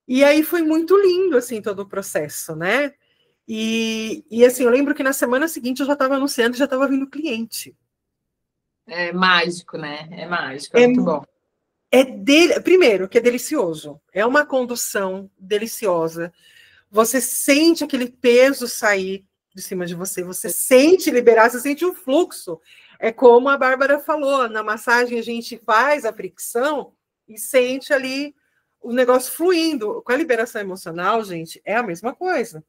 Speaker 1: E aí foi muito lindo, assim, todo o processo, né? E assim, eu lembro que na semana seguinte eu já estava anunciando e já estava vindo cliente.
Speaker 2: É mágico, né? É mágico, é muito bom.
Speaker 1: Primeiro, que é delicioso. É uma condução deliciosa. Você sente aquele peso sair de cima de você. Você sente liberar, você sente um fluxo. É como a Bárbara falou, na massagem a gente faz a fricção e sente ali o negócio fluindo. Com a liberação emocional, gente, é a mesma coisa.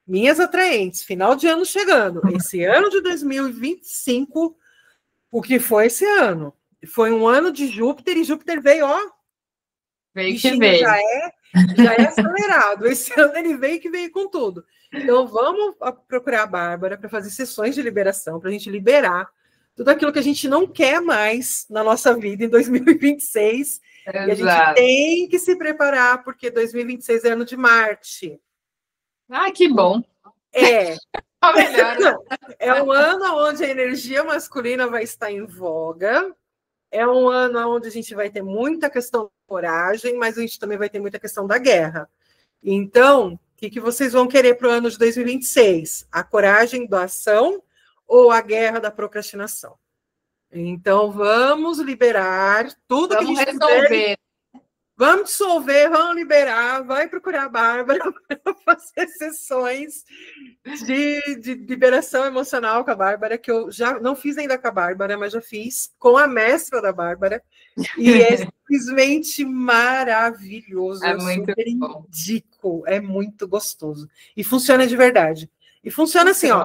Speaker 1: Minhas atraentes, final de ano chegando. Esse ano de 2025, o que foi esse ano? Foi um ano de Júpiter, e Júpiter veio, ó.
Speaker 2: Veio que veio.
Speaker 1: Já é acelerado. Esse ano ele veio com tudo. Então, vamos procurar a Bárbara para fazer sessões de liberação, para a gente liberar tudo aquilo que a gente não quer mais na nossa vida em 2026. Exato. E a gente tem que se preparar, porque 2026 é ano de Marte.
Speaker 2: Ah, que bom.
Speaker 1: É um ano onde a energia masculina vai estar em voga. É um ano onde a gente vai ter muita questão da coragem, mas a gente também vai ter muita questão da guerra. Então, o que vocês vão querer para o ano de 2026? A coragem da ação ou a guerra da procrastinação? Então, vamos liberar tudo que a gente
Speaker 2: resolver.
Speaker 1: Vamos dissolver, vamos liberar, vai procurar a Bárbara para fazer sessões de liberação emocional com a Bárbara, que eu já não fiz ainda com a Bárbara, mas já fiz com a mestra da Bárbara, e é simplesmente maravilhoso.
Speaker 2: É muito bom.
Speaker 1: Indico, é muito gostoso. E funciona de verdade. E funciona assim, ó.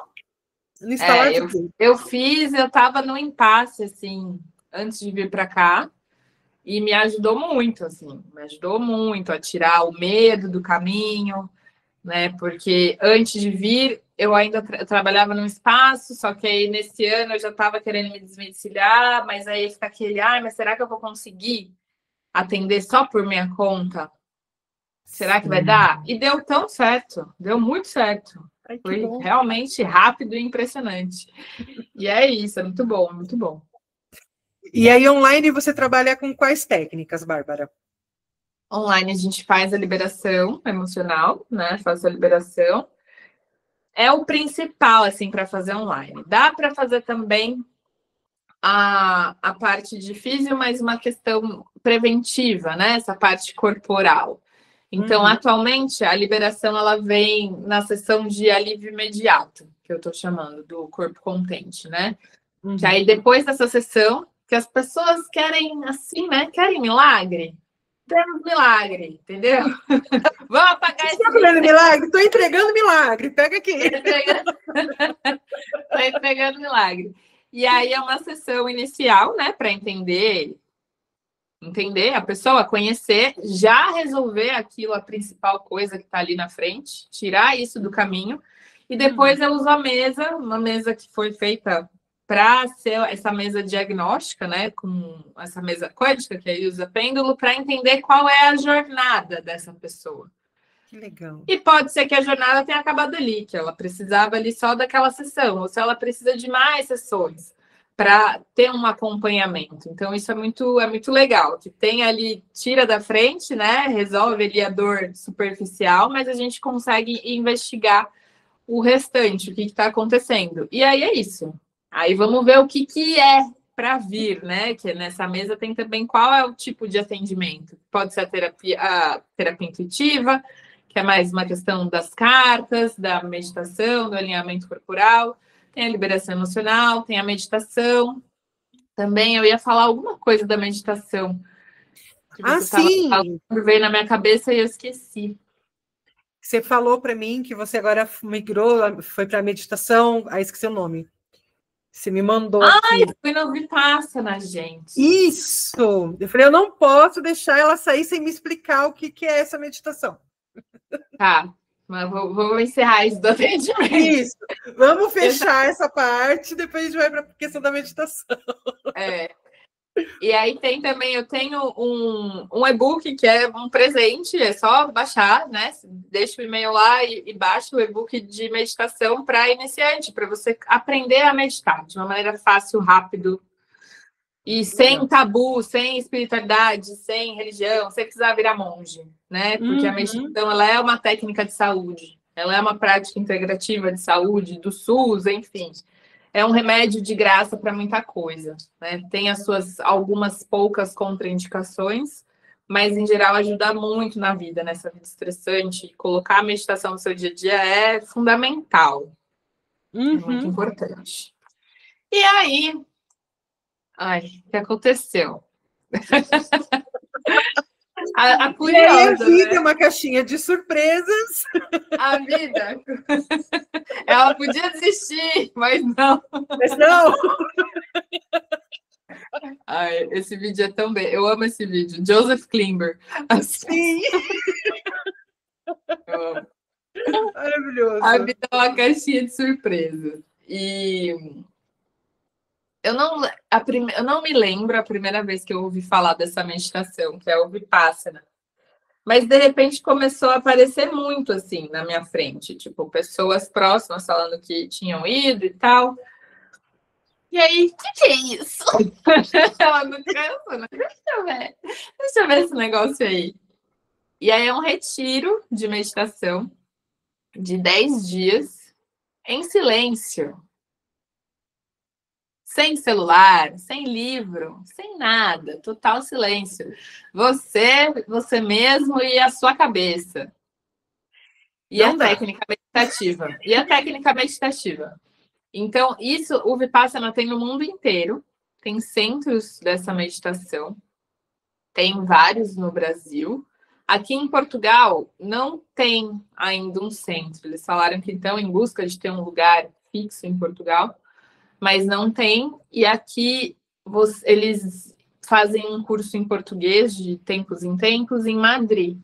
Speaker 1: No instalar
Speaker 2: eu estava no impasse, assim, antes de vir para cá, e me ajudou muito, assim, a tirar o medo do caminho, né? Porque antes de vir, eu ainda trabalhava num espaço, só que aí nesse ano eu já estava querendo me desvencilhar, mas aí fica aquele, mas será que eu vou conseguir atender só por minha conta? Será que vai dar? E deu tão certo, deu muito certo. Foi realmente rápido e impressionante. E é isso, é muito bom, muito bom.
Speaker 1: E aí, online, você trabalha com quais técnicas, Bárbara?
Speaker 2: Online, a gente faz a liberação emocional, né? Faço a liberação. É o principal, assim, para fazer online. Dá para fazer também a parte de físio, mas uma questão preventiva, né? Essa parte corporal. Então, atualmente, a liberação, ela vem na sessão de alívio imediato, que eu estou chamando, do corpo contente, né? Que aí, depois dessa sessão, que as pessoas querem, assim, né? Querem milagre? Temos milagre, entendeu? Vamos apagar esse...
Speaker 1: Estou fazendo milagre? Estou entregando milagre, pega aqui.
Speaker 2: Estou entregando milagre. E aí, é uma sessão inicial, né? Para entender a pessoa, conhecer, já resolver aquilo, a principal coisa que está ali na frente, tirar isso do caminho, e depois eu uso uma mesa que foi feita para ser essa mesa diagnóstica, né, com essa mesa quântica, que aí usa pêndulo, para entender qual é a jornada dessa pessoa.
Speaker 1: Que legal.
Speaker 2: E pode ser que a jornada tenha acabado ali, que ela precisava ali só daquela sessão, ou se ela precisa de mais sessões para ter um acompanhamento. Então, isso é muito legal, que tem ali, tira da frente, né? Resolve ali a dor superficial, mas a gente consegue investigar o restante, o que está acontecendo. E aí é isso. Aí vamos ver o que é para vir, né? Que nessa mesa tem também qual é o tipo de atendimento. Pode ser a terapia intuitiva, que é mais uma questão das cartas, da meditação, do alinhamento corporal. Tem a liberação emocional, tem a meditação. Também eu ia falar alguma coisa da meditação.
Speaker 1: Sim!
Speaker 2: Veio na minha cabeça e eu esqueci.
Speaker 1: Você falou para mim que você agora migrou, foi para a meditação, esqueci o nome. Você me mandou aqui.
Speaker 2: Fui no Vipassana, gente.
Speaker 1: Isso! Eu falei, eu não posso deixar ela sair sem me explicar o que é essa meditação.
Speaker 2: Tá. Mas vou encerrar isso do atendimento.
Speaker 1: Isso. Vamos fechar essa parte, depois a gente vai para a questão da meditação.
Speaker 2: E aí tem também, eu tenho um e-book que é um presente, é só baixar, né? Deixa o e-mail lá e baixa o e-book de meditação para iniciante, para você aprender a meditar de uma maneira fácil, rápido e sem tabu, sem espiritualidade, sem religião, sem precisar virar monge, né? Porque a meditação, ela é uma técnica de saúde, ela é uma prática integrativa de saúde, do SUS, enfim. É um remédio de graça para muita coisa, né? Tem as suas algumas poucas contraindicações, mas em geral ajuda muito na vida, nessa vida estressante. Colocar a meditação no seu dia a dia é fundamental, é muito importante. E aí, o que aconteceu? A curiosa,
Speaker 1: e aí a vida,
Speaker 2: né?
Speaker 1: É uma caixinha de surpresas.
Speaker 2: A vida, ela podia desistir, mas não.
Speaker 1: Mas não.
Speaker 2: Ai, esse vídeo é tão bem. Eu amo esse vídeo. Joseph Klimber.
Speaker 1: Sim.
Speaker 2: Eu amo.
Speaker 1: Maravilhoso.
Speaker 2: A vida é uma caixinha de surpresa. E eu não me lembro a primeira vez que eu ouvi falar dessa meditação, que é o Vipassana. Mas, de repente, começou a aparecer muito, assim, na minha frente. Tipo, pessoas próximas falando que tinham ido e tal. E aí, o que é isso? Ela não cansa, né? Deixa eu ver esse negócio aí. E aí é um retiro de meditação de 10 dias em silêncio. Sem celular, sem livro, sem nada. Total silêncio. Você mesmo e a sua cabeça. E a técnica meditativa. Então, isso o Vipassana tem no mundo inteiro. Tem centros dessa meditação. Tem vários no Brasil. Aqui em Portugal não tem ainda um centro. Eles falaram que estão em busca de ter um lugar fixo em Portugal, mas não tem. E aqui eles fazem um curso em português de tempos em tempos em Madrid.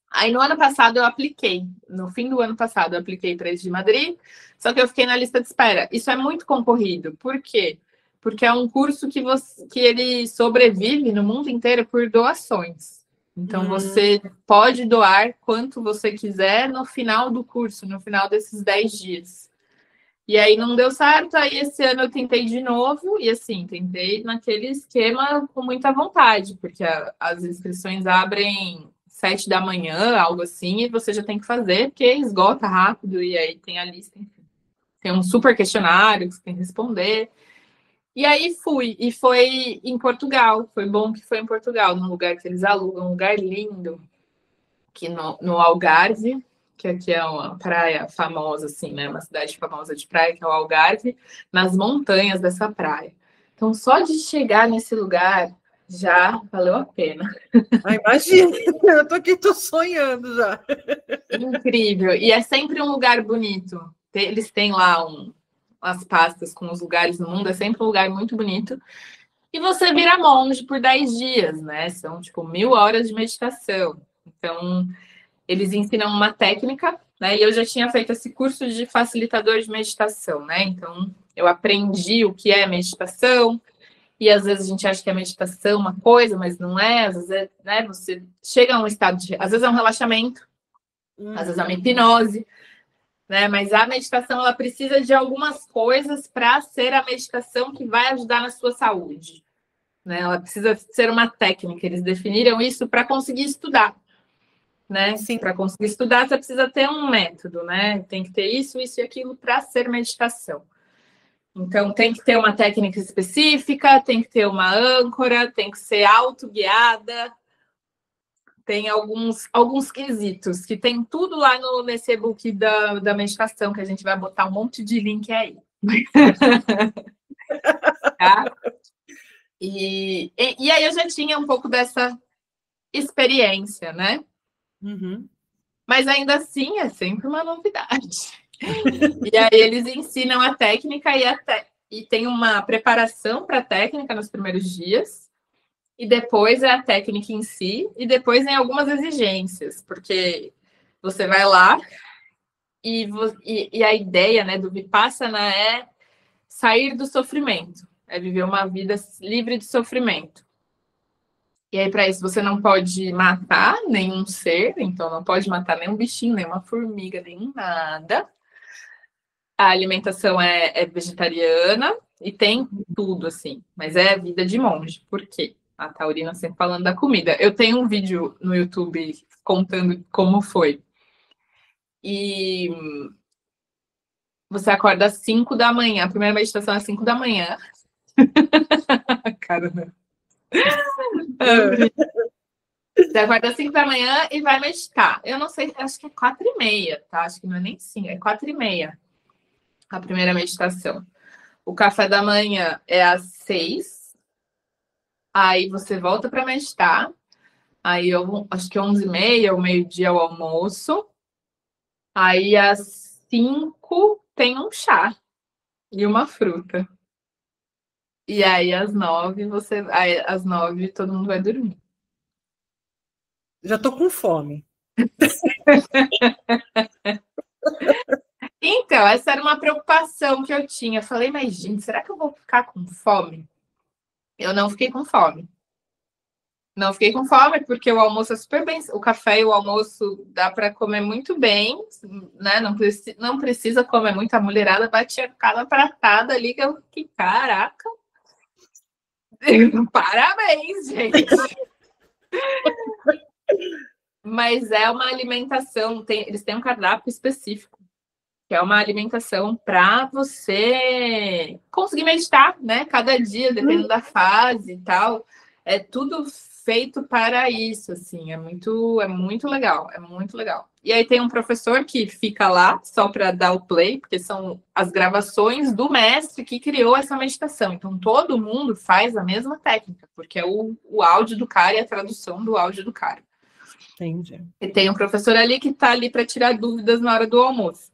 Speaker 2: Aí no ano passado eu apliquei, no fim do ano passado eu apliquei para esse de Madrid, só que eu fiquei na lista de espera. Isso é muito concorrido. Por quê? Porque é um curso que ele sobrevive no mundo inteiro por doações. Então você pode doar quanto você quiser no final do curso, no final desses 10 dias. E aí não deu certo, aí esse ano eu tentei de novo, e assim, tentei naquele esquema com muita vontade, porque as inscrições abrem 7 da manhã, algo assim, e você já tem que fazer, porque esgota rápido, e aí tem a lista, enfim. Tem um super questionário que você tem que responder. E aí fui, e foi em Portugal, foi bom que foi em Portugal, num lugar que eles alugam, um lugar lindo, que no Algarve, que aqui é uma praia famosa, assim, né? Uma cidade famosa de praia, que é o Algarve, nas montanhas dessa praia. Então, só de chegar nesse lugar já valeu a pena.
Speaker 1: Imagina, eu tô aqui, tô sonhando já.
Speaker 2: Incrível. E é sempre um lugar bonito. Eles têm lá as pastas com os lugares no mundo, é sempre um lugar muito bonito. E você vira monge por 10 dias, né? São, tipo, 1000 horas de meditação. Então, eles ensinam uma técnica, né? E eu já tinha feito esse curso de facilitador de meditação, né? Então, eu aprendi o que é meditação, e às vezes a gente acha que é meditação uma coisa, mas não é. Às vezes né? Você chega a um estado de... Às vezes é um relaxamento, às vezes é uma hipnose, né? Mas a meditação, ela precisa de algumas coisas para ser a meditação que vai ajudar na sua saúde, né? Ela precisa ser uma técnica. Eles definiram isso para conseguir estudar. Né? Para conseguir estudar, você precisa ter um método, né? Tem que ter isso e aquilo para ser meditação. Então, tem que ter uma técnica específica, tem que ter uma âncora, tem que ser autoguiada. Tem alguns quesitos, que tem tudo lá nesse e-book da meditação, que a gente vai botar um monte de link aí. Tá? E aí eu já tinha um pouco dessa experiência, né? Mas ainda assim é sempre uma novidade. E aí eles ensinam a técnica e tem uma preparação para a técnica nos primeiros dias, e depois é a técnica em si, e depois tem algumas exigências, porque Você vai lá e a ideia, né, do Vipassana é sair do sofrimento, é viver uma vida livre de sofrimento. E aí, para isso, você não pode matar nenhum ser, então não pode matar nenhum bichinho, nenhuma formiga, nem nada. A alimentação é vegetariana e tem tudo, assim, mas é vida de monge. Por quê? A taurina sempre falando da comida. Eu tenho um vídeo no YouTube contando como foi. E você acorda às 5 da manhã, a primeira meditação é às 5 da manhã. Caramba. Você acorda às 5 da manhã e vai meditar. Eu não sei, acho que é 4h30, tá? Acho que não é nem 5, é 4h30 a primeira meditação. O café da manhã é às 6. Aí você volta para meditar. Aí eu acho que 11h30, o meio-dia, o almoço. Aí às 5 tem um chá e uma fruta. E aí às 9 às 9 todo mundo vai dormir.
Speaker 1: Já tô com fome.
Speaker 2: Então, essa era uma preocupação que eu tinha. Eu falei, mas gente, será que eu vou ficar com fome? Eu não fiquei com fome. Não fiquei com fome porque o almoço é super bem. O café e o almoço dá para comer muito bem, né? Não precisa comer muito. A mulherada batia cada pratada ali que eu fiquei, caraca. Parabéns, gente. Mas é uma alimentação, eles têm um cardápio específico, que é uma alimentação para você conseguir meditar, né? Cada dia, dependendo da fase e tal. É tudo feito para isso, assim. É muito legal, é muito legal. E aí tem um professor que fica lá só para dar o play, porque são as gravações do mestre que criou essa meditação. Então todo mundo faz a mesma técnica, porque é o áudio do cara e a tradução do áudio do cara.
Speaker 1: Entendi.
Speaker 2: E tem um professor ali que está ali para tirar dúvidas na hora do almoço.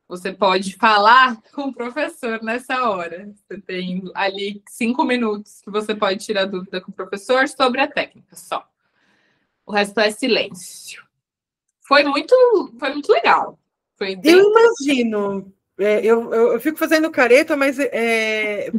Speaker 2: Você pode falar com o professor nessa hora. Você tem ali 5 minutos que você pode tirar dúvida com o professor sobre a técnica só. O resto é silêncio. Foi muito legal. Foi bem...
Speaker 1: Eu imagino. Eu fico fazendo careta, mas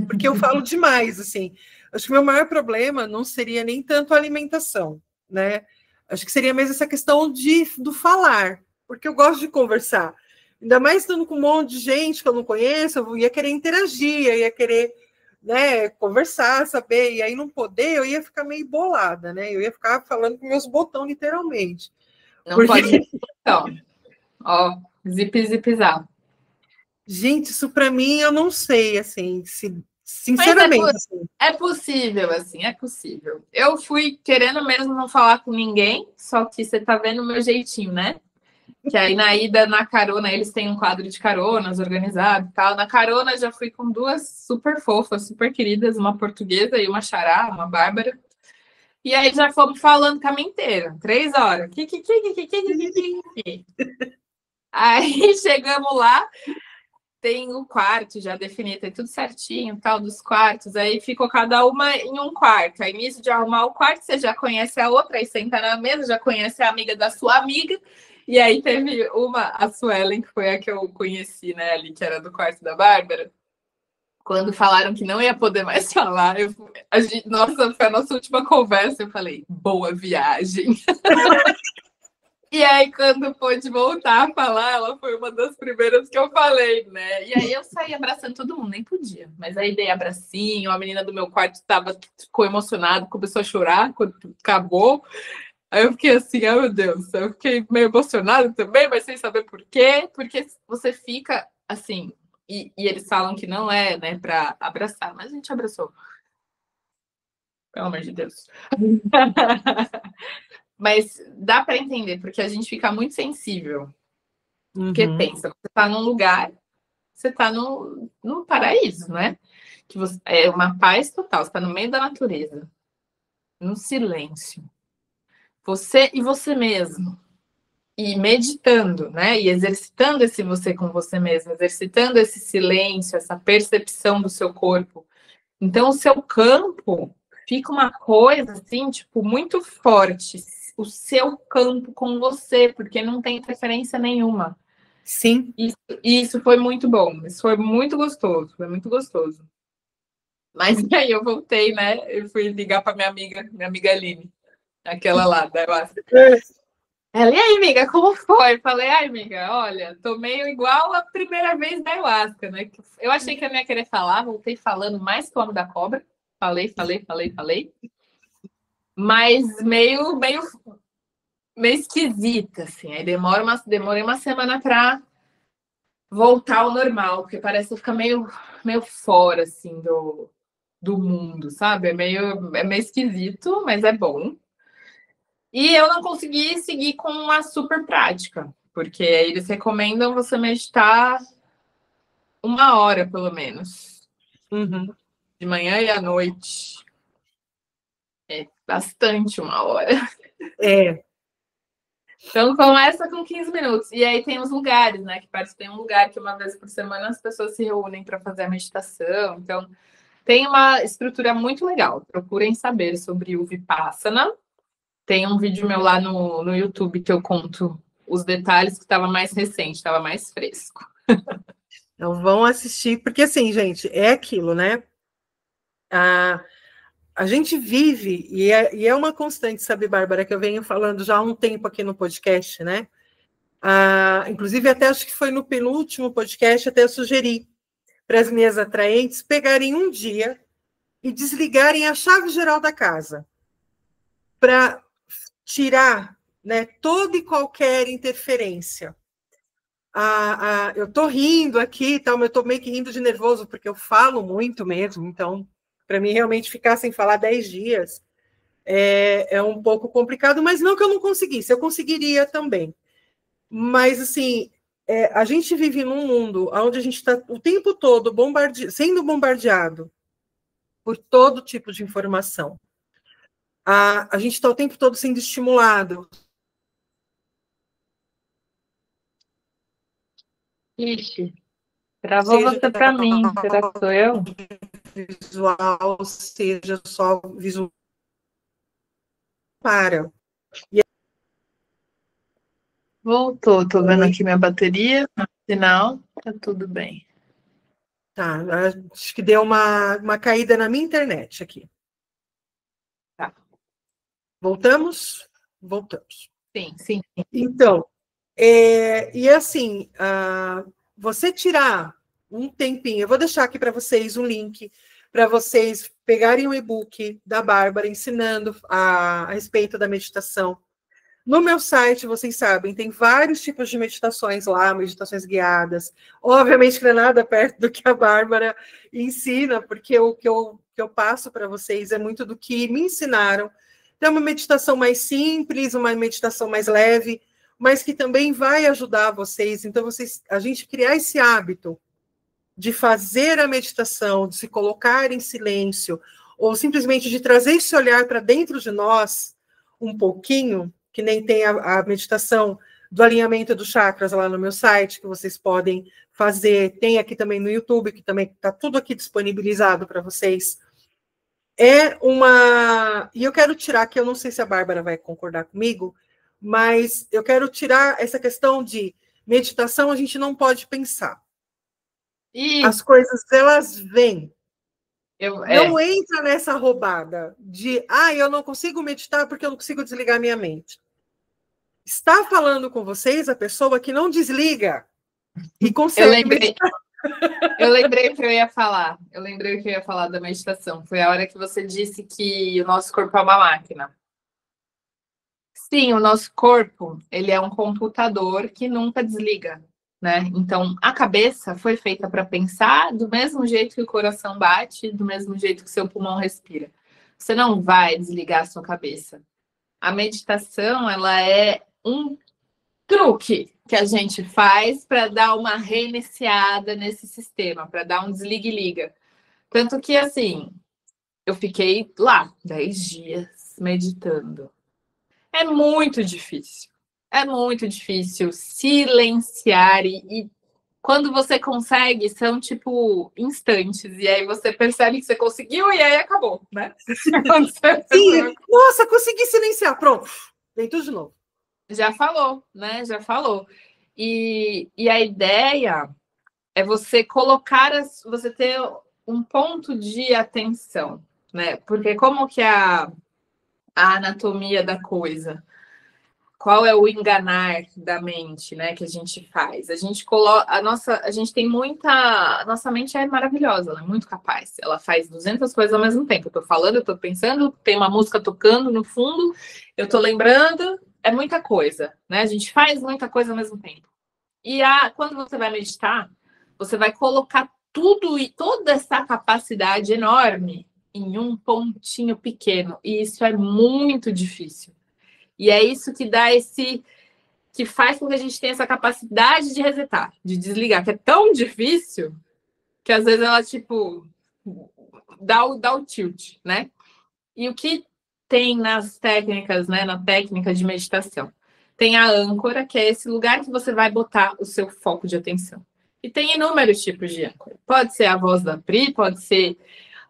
Speaker 1: porque eu falo demais, assim. Acho que o meu maior problema não seria nem tanto a alimentação, né? Acho que seria mesmo essa questão do falar, porque eu gosto de conversar. Ainda mais estando com um monte de gente que eu não conheço, eu ia querer interagir, eu ia querer, né, conversar, saber, e aí não poder, eu ia ficar meio bolada, né? Eu ia ficar falando com meus botões, literalmente.
Speaker 2: Não pode. Então, ó, zip zap.
Speaker 1: Gente, isso para mim eu não sei, assim, sinceramente.
Speaker 2: É possível, assim, é possível. Eu fui querendo mesmo não falar com ninguém, só que você tá vendo o meu jeitinho, né? Que aí na ida, na carona, eles têm um quadro de caronas organizado e tal. Na carona já fui com 2 super fofas, super queridas, uma portuguesa e uma xará, uma bárbara. E aí já fomos falando o caminho inteiro, 3 horas. Aí chegamos lá, tem o quarto já definido, tem tudo certinho, tal, dos quartos. Aí ficou cada uma em um quarto. Aí nisso de arrumar o quarto, você já conhece a outra, aí senta na mesa, já conhece a amiga da sua amiga. E aí teve a Suelen, que foi a que eu conheci, né, ali, que era do quarto da Bárbara. Quando falaram que não ia poder mais falar, nossa, foi a nossa última conversa, eu falei, boa viagem. E aí, quando pôde voltar a falar, ela foi uma das primeiras que eu falei, né? E aí eu saí abraçando todo mundo, nem podia. Mas aí dei abracinho, a menina do meu quarto ficou emocionada, começou a chorar quando acabou. Aí eu fiquei assim, oh meu Deus, eu fiquei meio emocionada também, mas sem saber por quê. Porque você fica assim, e eles falam que não é, né, para abraçar, mas a gente abraçou. Pelo amor de Deus. Mas dá para entender, porque a gente fica muito sensível. Porque pensa, você está num lugar, você está no paraíso, né? Que é uma paz total, você está no meio da natureza, no silêncio. Você e você mesmo. E meditando, né? E exercitando esse você com você mesmo, exercitando esse silêncio, essa percepção do seu corpo. Então, o seu campo fica uma coisa, assim, tipo, muito forte. o seu campo com você, porque não tem interferência nenhuma.
Speaker 1: Sim.
Speaker 2: Isso foi muito bom, isso foi muito gostoso, foi muito gostoso. Mas aí eu voltei, né? Eu fui ligar para minha amiga Aline, aquela lá da Ayahuasca. Ela, e aí, amiga, como foi? Falei, ai, amiga, olha, tô meio igual a primeira vez da Ayahuasca, né? Eu achei que eu não ia querer falar, voltei falando mais que o homem da cobra. Falei. Mas meio esquisita, assim. Aí demorei uma semana para voltar ao normal, porque parece que fica meio fora, assim, do mundo, sabe? É meio esquisito, mas é bom. E eu não consegui seguir com a super prática, porque eles recomendam você meditar 1 hora, pelo menos.
Speaker 1: Uhum.
Speaker 2: De manhã e à noite. É bastante 1 hora.
Speaker 1: É.
Speaker 2: Então começa com 15 minutos. E aí tem os lugares, né? Que parece que tem um lugar que uma vez por semana as pessoas se reúnem para fazer a meditação. Então tem uma estrutura muito legal. Procurem saber sobre o Vipassana. Tem um vídeo meu lá no YouTube que eu conto os detalhes, que estava mais recente, estava mais fresco.
Speaker 1: Então vão assistir, porque assim, gente, é aquilo, né? A gente vive, e é uma constante, sabe, Bárbara, que eu venho falando já há um tempo aqui no podcast, né? Inclusive, até acho que foi no penúltimo podcast, até eu sugeri para as minhas atraentes pegarem um dia e desligarem a chave geral da casa para tirar, né, toda e qualquer interferência. Eu estou rindo aqui, mas eu estou meio que rindo de nervoso, porque eu falo muito mesmo, então, para mim, realmente ficar sem falar 10 dias é um pouco complicado, mas não que eu não conseguisse, eu conseguiria também. Mas, assim, a gente vive num mundo onde a gente está o tempo todo sendo bombardeado por todo tipo de informação. A gente está o tempo todo sendo estimulado.
Speaker 2: Ixi, travou você para mim. Será que sou eu?
Speaker 1: Visual, seja só visual.
Speaker 2: Voltou, tô vendo aqui minha bateria. Sinal, tá tudo bem.
Speaker 1: Tá, acho que deu uma caída na minha internet aqui.
Speaker 2: Tá.
Speaker 1: Voltamos? Voltamos.
Speaker 2: Sim.
Speaker 1: Então, e assim, você tirar um tempinho, eu vou deixar aqui para vocês um link para vocês pegarem o e-book da Bárbara ensinando a respeito da meditação. No meu site, vocês sabem, tem vários tipos de meditações lá, meditações guiadas. Obviamente que não é nada perto do que a Bárbara ensina, porque o que eu passo para vocês é muito do que me ensinaram. Então, é uma meditação mais simples, uma meditação mais leve, mas que também vai ajudar vocês. Então, a gente criar esse hábito de fazer a meditação, de se colocar em silêncio, ou simplesmente de trazer esse olhar para dentro de nós um pouquinho, que nem tem a meditação do alinhamento dos chakras lá no meu site, que vocês podem fazer, tem aqui também no YouTube, que também está tudo aqui disponibilizado para vocês. E eu quero tirar, que eu não sei se a Bárbara vai concordar comigo, mas eu quero tirar essa questão de meditação, a gente não pode pensar. As coisas, elas vêm. Não entra nessa roubada de, eu não consigo meditar porque eu não consigo desligar minha mente. Está falando com vocês a pessoa que não desliga e consegue meditar.
Speaker 2: Eu lembrei o que eu ia falar. Eu lembrei o que eu ia falar da meditação. Foi a hora que você disse que o nosso corpo é uma máquina. Sim, o nosso corpo, ele é um computador que nunca desliga, né? Então, a cabeça foi feita para pensar do mesmo jeito que o coração bate, do mesmo jeito que seu pulmão respira. Você não vai desligar a sua cabeça. A meditação, ela é um truque que a gente faz para dar uma reiniciada nesse sistema, para dar um desligue-liga. Tanto que, assim, eu fiquei lá 10 dias meditando. É muito difícil. É muito difícil silenciar e quando você consegue, são tipo instantes. E aí você percebe que você conseguiu e aí acabou, né?
Speaker 1: Sim, nossa, consegui silenciar, pronto. Vem tudo de novo.
Speaker 2: Já falou, né? Já falou. E a ideia é você colocar, você ter um ponto de atenção, né? Porque como que é a anatomia da coisa? Qual é o enganar da mente, né, que a gente faz? A gente coloca a gente tem muita, a nossa mente é maravilhosa, ela é muito capaz. Ela faz 200 coisas ao mesmo tempo. Eu tô falando, eu tô pensando, tem uma música tocando no fundo, eu tô lembrando, é muita coisa, né? A gente faz muita coisa ao mesmo tempo. E quando você vai meditar, você vai colocar tudo e toda essa capacidade enorme em um pontinho pequeno, e isso é muito difícil. E é isso que dá que faz com que a gente tenha essa capacidade de resetar, de desligar, que é tão difícil que às vezes ela, tipo, dá o tilt, né? E o que tem nas técnicas, né? Na técnica de meditação? Tem a âncora, que é esse lugar que você vai botar o seu foco de atenção. E tem inúmeros tipos de âncora. Pode ser a voz da Pri, pode ser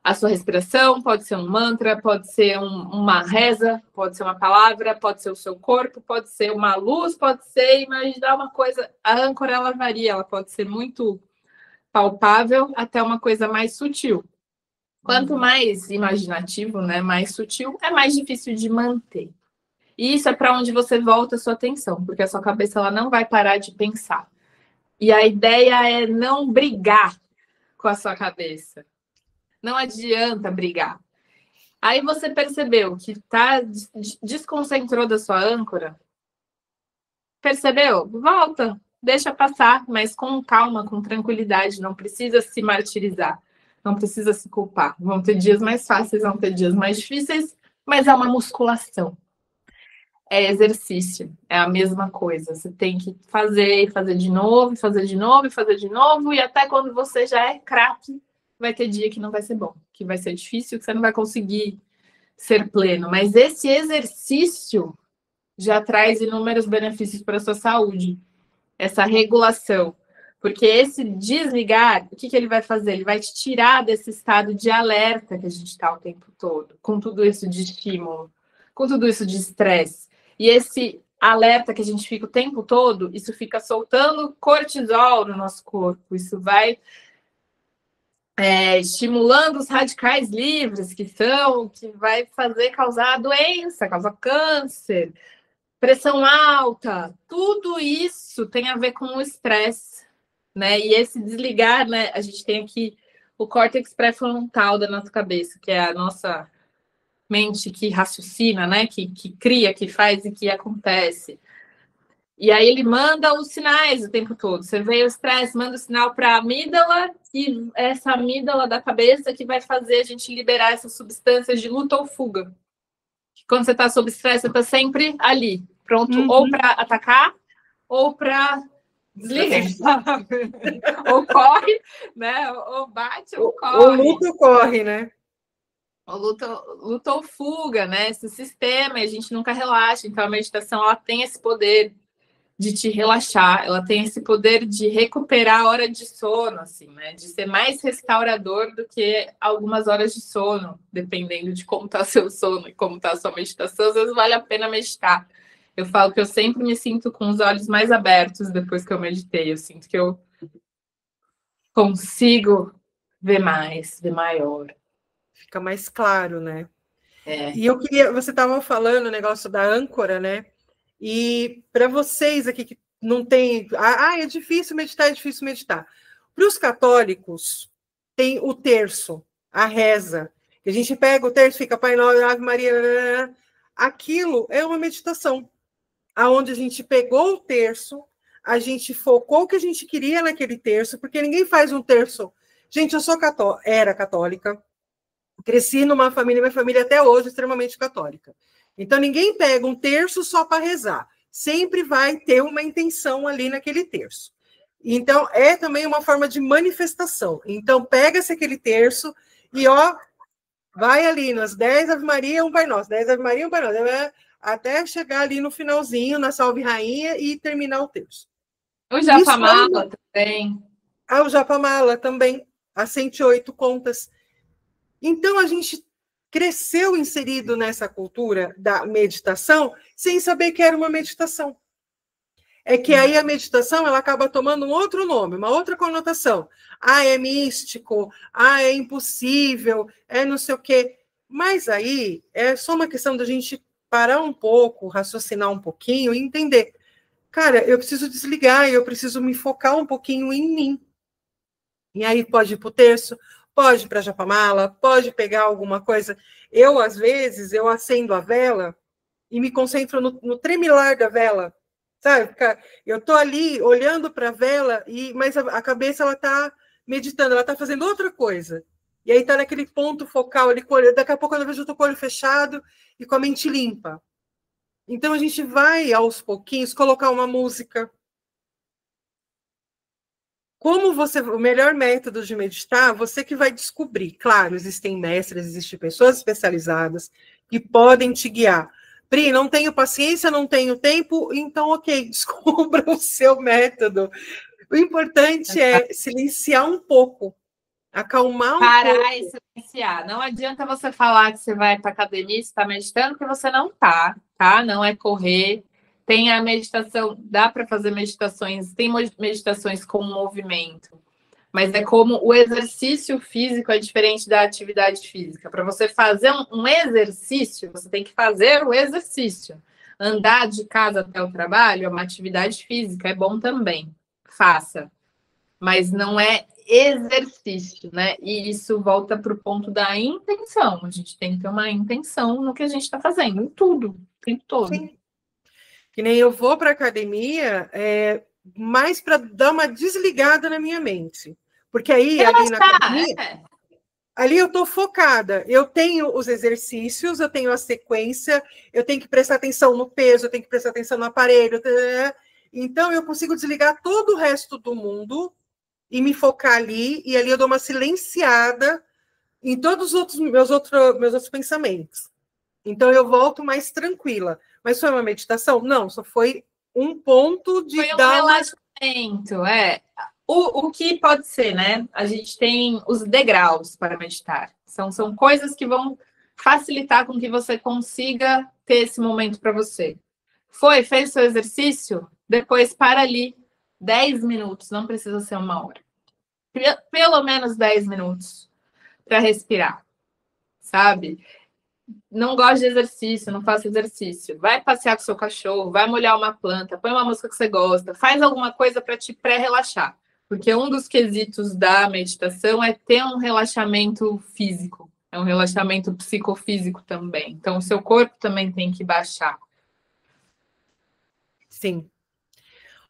Speaker 2: a sua respiração, pode ser um mantra, pode ser uma reza, pode ser uma palavra, pode ser o seu corpo, pode ser uma luz, pode ser imaginar uma coisa. A âncora, ela varia, ela pode ser muito palpável até uma coisa mais sutil. Quanto mais imaginativo, né, mais sutil, é mais difícil de manter. E isso é para onde você volta a sua atenção, porque a sua cabeça ela não vai parar de pensar. E a ideia é não brigar com a sua cabeça. Não adianta brigar. Aí você percebeu que desconcentrou da sua âncora. Percebeu? Volta, deixa passar, mas com calma, com tranquilidade. Não precisa se martirizar, não precisa se culpar. Vão ter dias mais fáceis, vão ter dias mais difíceis, mas é uma musculação. É exercício, é a mesma coisa. Você tem que fazer, e fazer de novo, fazer de novo, e fazer de novo, e até quando você já é craque, vai ter dia que não vai ser bom, que vai ser difícil, que você não vai conseguir ser pleno. Mas esse exercício já traz inúmeros benefícios para a sua saúde. Essa regulação. Porque esse desligar, o que ele vai fazer? Ele vai te tirar desse estado de alerta que a gente está o tempo todo, com tudo isso de estímulo, com tudo isso de estresse. E esse alerta que a gente fica o tempo todo, isso fica soltando cortisol no nosso corpo. Isso vai estimulando os radicais livres, que vai causar doença, causar câncer, pressão alta. Tudo isso tem a ver com o estresse, né? E esse desligar, né? A gente tem aqui o córtex pré-frontal da nossa cabeça, que é a nossa mente que raciocina, né? Que cria, que faz e que acontece. E aí ele manda os sinais o tempo todo. Você vê o estresse, manda o sinal para a amígdala, e essa amígdala da cabeça que vai fazer a gente liberar essas substâncias de luta ou fuga. Quando você está sob estresse, você está sempre ali, pronto, ou para atacar, ou para desligar. Ou corre, né? Ou bate, ou corre.
Speaker 1: Ou luta ou corre, né?
Speaker 2: Ou luta ou fuga, né? Esse sistema, e a gente nunca relaxa. Então, a meditação, ela tem esse poder de te relaxar, ela tem esse poder de recuperar a hora de sono, assim, né? De ser mais restaurador do que algumas horas de sono, dependendo de como está seu sono e como está a sua meditação. Às vezes vale a pena meditar. Eu falo que eu sempre me sinto com os olhos mais abertos depois que eu meditei. Eu sinto que eu consigo ver mais, ver maior.
Speaker 1: Fica mais claro, né?
Speaker 2: É.
Speaker 1: E você estava falando o negócio da âncora, né? E para vocês aqui que não tem. É difícil meditar, é difícil meditar. Para os católicos, tem o terço, a reza. A gente pega o terço, fica Pai Nosso, Ave Maria. Aquilo é uma meditação, aonde a gente pegou o terço, a gente focou o que a gente queria naquele terço, porque ninguém faz um terço. Gente, eu era católica, cresci numa família, minha família até hoje é extremamente católica. Então, ninguém pega um terço só para rezar. Sempre vai ter uma intenção ali naquele terço. Então, é também uma forma de manifestação. Então, pega-se aquele terço e, vai ali nas 10 Ave Maria, um Pai Nosso. 10 Ave Maria, um Pai Nosso. Até chegar ali no finalzinho, na Salve Rainha, e terminar o terço.
Speaker 2: O Japamala também.
Speaker 1: O Japamala também. As 108 contas. Então, a gente cresceu inserido nessa cultura da meditação sem saber que era uma meditação. É que aí a meditação ela acaba tomando um outro nome, uma outra conotação. Ah, é místico, ah, é impossível, é não sei o quê. Mas aí é só uma questão da gente parar um pouco, raciocinar um pouquinho e entender. Cara, eu preciso desligar, eu preciso me focar um pouquinho em mim. E aí pode ir para o terço, pode ir para a japamala, pode pegar alguma coisa. Eu, às vezes, eu acendo a vela e me concentro no tremilar da vela, sabe? Eu estou ali olhando para a vela, mas a cabeça ela está meditando, ela está fazendo outra coisa. E aí está naquele ponto focal ali, daqui a pouco eu vejo eu estou com o olho fechado e com a mente limpa. Então a gente vai, aos pouquinhos, colocar uma música. O melhor método de meditar, você que vai descobrir. Claro, existem mestres, existem pessoas especializadas que podem te guiar. Pri, não tenho paciência, não tenho tempo, então, ok, descubra o seu método. O importante é silenciar um pouco, acalmar um pouco.
Speaker 2: Parar e silenciar. Não adianta você falar que você vai para a academia e está meditando, porque você não está, tá? Não é correr. Tem a meditação, dá para fazer meditações, tem meditações com movimento, mas é como o exercício físico é diferente da atividade física. Para você fazer um exercício, você tem que fazer o exercício. Andar de casa até o trabalho é uma atividade física, é bom também. Faça. Mas não é exercício, né? E isso volta para o ponto da intenção. A gente tem que ter uma intenção no que a gente está fazendo, em tudo, o tempo todo. Sim.
Speaker 1: Que nem eu vou para a academia, mais para dar uma desligada na minha mente. Porque aí, ali na academia, ali eu estou focada. Eu tenho os exercícios, eu tenho a sequência, eu tenho que prestar atenção no peso, eu tenho que prestar atenção no aparelho. Então, eu consigo desligar todo o resto do mundo e me focar ali, e ali eu dou uma silenciada em todos os meus outros pensamentos. Então, eu volto mais tranquila. Mas foi uma meditação? Não, só foi um ponto de
Speaker 2: foi dar relaxamento, O que pode ser, né? A gente tem os degraus para meditar. São coisas que vão facilitar com que você consiga ter esse momento para você. Fez seu exercício? Depois para ali 10 minutos, não precisa ser 1 hora. Pelo menos 10 minutos para respirar, sabe? Não gosta de exercício, não faça exercício. Vai passear com o seu cachorro, vai molhar uma planta, põe uma música que você gosta, faz alguma coisa para te pré-relaxar. Porque um dos quesitos da meditação é ter um relaxamento físico, é um relaxamento psicofísico também. Então, o seu corpo também tem que baixar.
Speaker 1: Sim.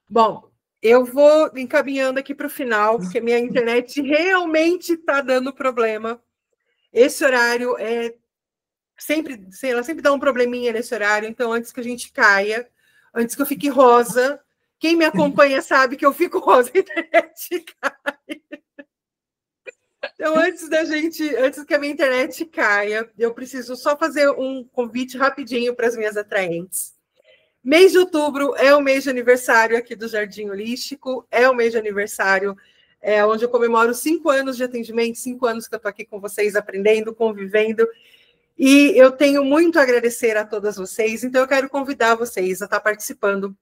Speaker 1: Bom, eu vou encaminhando aqui para o final, porque minha internet realmente está dando problema. Esse horário ela sempre dá um probleminha nesse horário, então antes que a gente caia, antes que eu fique rosa, quem me acompanha sabe que eu fico rosa, a internet cai. Então, antes que a minha internet caia, eu preciso só fazer um convite rapidinho para as minhas atraentes. Mês de outubro é o mês de aniversário aqui do Jardim Holístico, é o mês de aniversário onde eu comemoro 5 anos de atendimento, 5 anos que eu estou aqui com vocês, aprendendo, convivendo, e eu tenho muito a agradecer a todas vocês, então eu quero convidar vocês a estar participando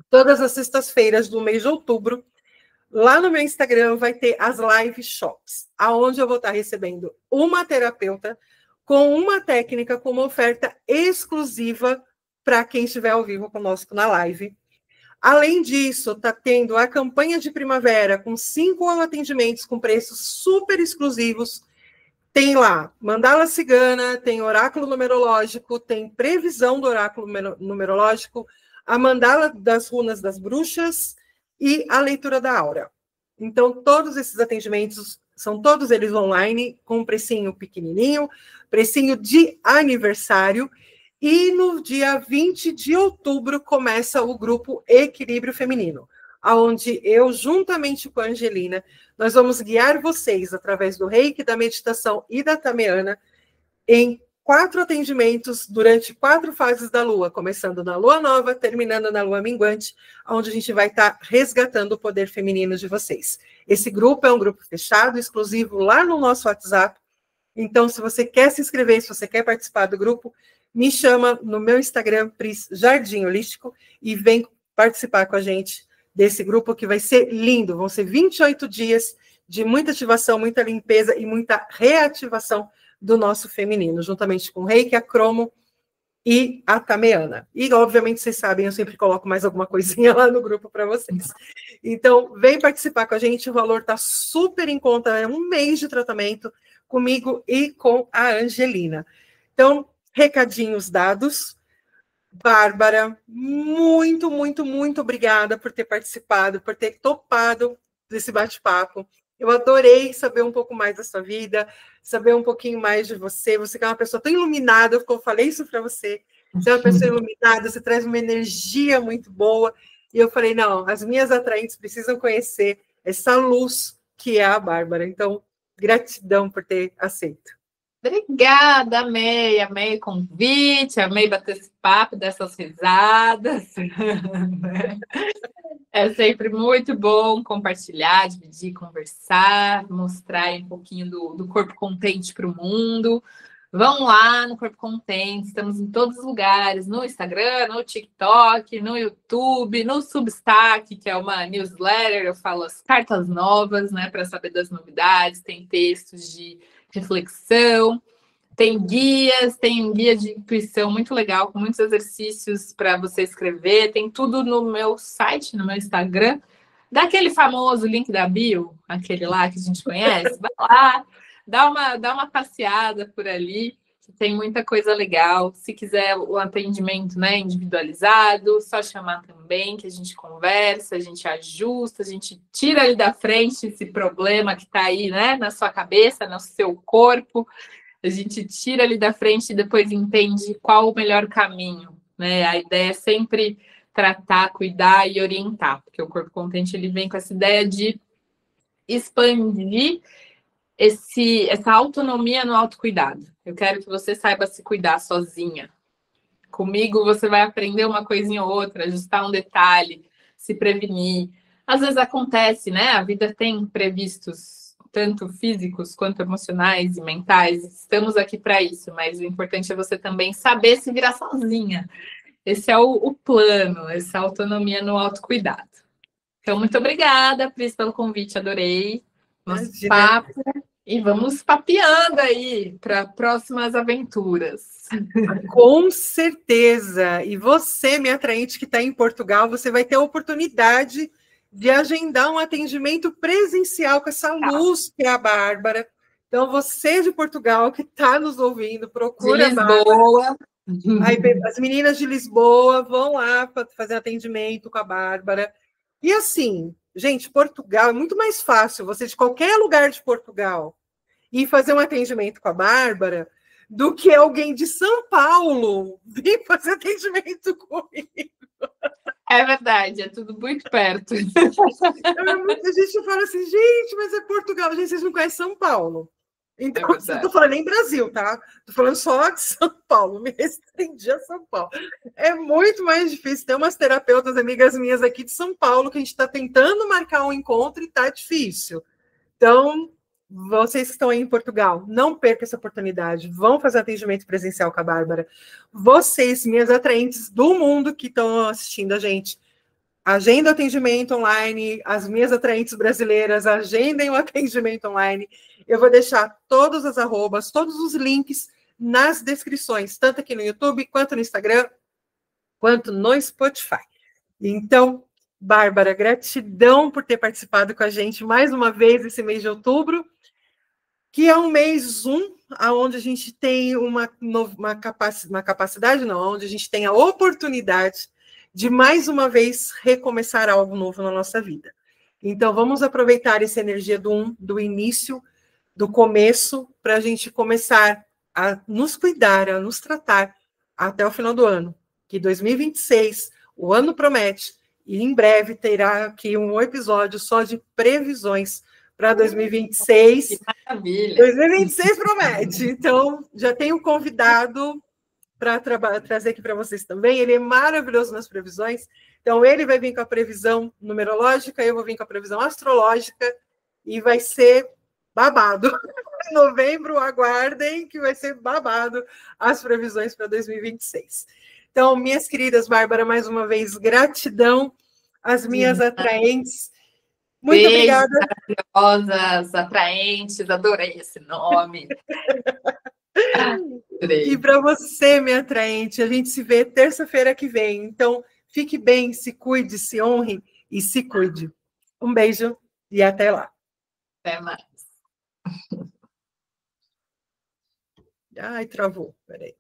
Speaker 1: todas as sextas-feiras do mês de outubro. Lá no meu Instagram vai ter as live shops, aonde eu vou estar recebendo uma terapeuta com uma técnica, com uma oferta exclusiva para quem estiver ao vivo conosco na live. Além disso, está tendo a campanha de primavera com 5 atendimentos com preços super exclusivos. Tem lá mandala cigana, tem oráculo numerológico, tem previsão do oráculo numerológico, a mandala das runas das bruxas e a leitura da aura. Então, todos esses atendimentos são todos eles online, com um precinho pequenininho, precinho de aniversário. E no dia 20 de outubro começa o grupo Equilíbrio Feminino, onde eu, juntamente com a Angelina, nós vamos guiar vocês através do reiki, da meditação e da tameana em 4 atendimentos durante 4 fases da lua, começando na lua nova, terminando na lua minguante, onde a gente vai estar resgatando o poder feminino de vocês. Esse grupo é um grupo fechado, exclusivo lá no nosso WhatsApp, Então, se você quer se inscrever, se você quer participar do grupo, me chama no meu Instagram, Pris Jardim Holístico, e vem participar com a gente desse grupo que vai ser lindo. Vão ser 28 dias de muita ativação, muita limpeza e muita reativação do nosso feminino, juntamente com o Reiki, a Cromo e a Tameana. E, obviamente, vocês sabem, eu sempre coloco mais alguma coisinha lá no grupo para vocês. Então, vem participar com a gente, o valor está super em conta, é 1 mês de tratamento comigo e com a Angelina. Então, recadinhos dados. Bárbara, muito, muito, muito obrigada por ter participado, por ter topado desse bate-papo. Eu adorei saber um pouco mais da sua vida, saber um pouquinho mais de você. Você que é uma pessoa tão iluminada, eu falei isso para você. Você é uma pessoa iluminada, você traz uma energia muito boa. E eu falei, não, as minhas atraentes precisam conhecer essa luz que é a Bárbara. Então, gratidão por ter aceito.
Speaker 2: Obrigada, amei o convite, amei bater esse papo, dessas risadas. É sempre muito bom compartilhar, dividir, conversar, mostrar um pouquinho do Corpo Contente para o mundo. Vão lá no Corpo Contente, estamos em todos os lugares, no Instagram, no TikTok, no YouTube, no Substack, que é uma newsletter, eu falo as cartas novas, né, para saber das novidades, tem textos de reflexão, tem guias, tem um guia de intuição muito legal, com muitos exercícios para você escrever, tem tudo no meu site, no meu Instagram, daquele famoso link da bio, aquele lá que a gente conhece, vai lá, dá uma passeada por ali, tem muita coisa legal. Se quiser o atendimento, né, individualizado, só chamar também, que a gente conversa, a gente ajusta, a gente tira ali da frente esse problema que está aí, né, na sua cabeça, no seu corpo, a gente tira ali da frente e depois entende qual o melhor caminho, né? A ideia é sempre tratar, cuidar e orientar, porque o Corpo Contente ele vem com essa ideia de expandir essa autonomia no autocuidado. Eu quero que você saiba se cuidar sozinha. Comigo você vai aprender uma coisinha ou outra, ajustar um detalhe, se prevenir. Às vezes acontece, né? A vida tem imprevistos, tanto físicos quanto emocionais e mentais. Estamos aqui para isso, mas o importante é você também saber se virar sozinha. Esse é o plano, essa autonomia no autocuidado. Então, muito obrigada, Pris, pelo convite, adorei nosso papo. E vamos papeando aí para próximas aventuras.
Speaker 1: Com certeza. E você, minha atraente que está em Portugal, você vai ter a oportunidade de agendar um atendimento presencial com essa luz que é a Bárbara. Então, você de Portugal que está nos ouvindo, procura
Speaker 2: de Lisboa.
Speaker 1: Aí, as meninas de Lisboa vão lá para fazer atendimento com a Bárbara. E assim, gente, Portugal é muito mais fácil você de qualquer lugar de Portugal ir fazer um atendimento com a Bárbara do que alguém de São Paulo vir fazer atendimento comigo.
Speaker 2: É verdade, é tudo muito perto.
Speaker 1: Muita gente fala assim, gente, mas é Portugal. Gente, vocês não conhecem São Paulo. Então, eu não estou falando nem Brasil, tá? Estou falando só de São Paulo, me restringi a São Paulo. É muito mais difícil. Tem umas terapeutas amigas minhas aqui de São Paulo que a gente está tentando marcar um encontro e está difícil. Então, vocês que estão aí em Portugal, não percam essa oportunidade. Vão fazer atendimento presencial com a Bárbara. Vocês, minhas atraentes do mundo que estão assistindo a gente, agenda o atendimento online. As minhas atraentes brasileiras, agendem o atendimento online. Eu vou deixar todos as arrobas, todos os links nas descrições, tanto aqui no YouTube, quanto no Instagram, quanto no Spotify. Então, Bárbara, gratidão por ter participado com a gente mais uma vez esse mês de outubro, que é um mês onde a gente tem uma capacidade, não, onde a gente tem a oportunidade de mais uma vez recomeçar algo novo na nossa vida. Então, vamos aproveitar essa energia do início, do começo, para a gente começar a nos cuidar, a nos tratar até o final do ano, que 2026, o ano promete, e em breve terá aqui um episódio só de previsões para 2026.
Speaker 2: Que maravilha!
Speaker 1: 2026 promete. Então, já tenho convidado para trazer aqui para vocês também. Ele é maravilhoso nas previsões. Então, ele vai vir com a previsão numerológica, eu vou vir com a previsão astrológica, e vai ser babado. Em novembro, aguardem que vai ser babado as previsões para 2026. Então, minhas queridas, Bárbara, mais uma vez, gratidão às minhas atraentes. Muito
Speaker 2: Beijos,
Speaker 1: obrigada.
Speaker 2: maravilhosas, atraentes, adorei esse nome.
Speaker 1: E para você, minha atraente, a gente se vê terça-feira que vem. Então, fique bem, se cuide, se honre e se cuide. Um beijo e até lá.
Speaker 2: Até mais.
Speaker 1: Ai, travou. Peraí.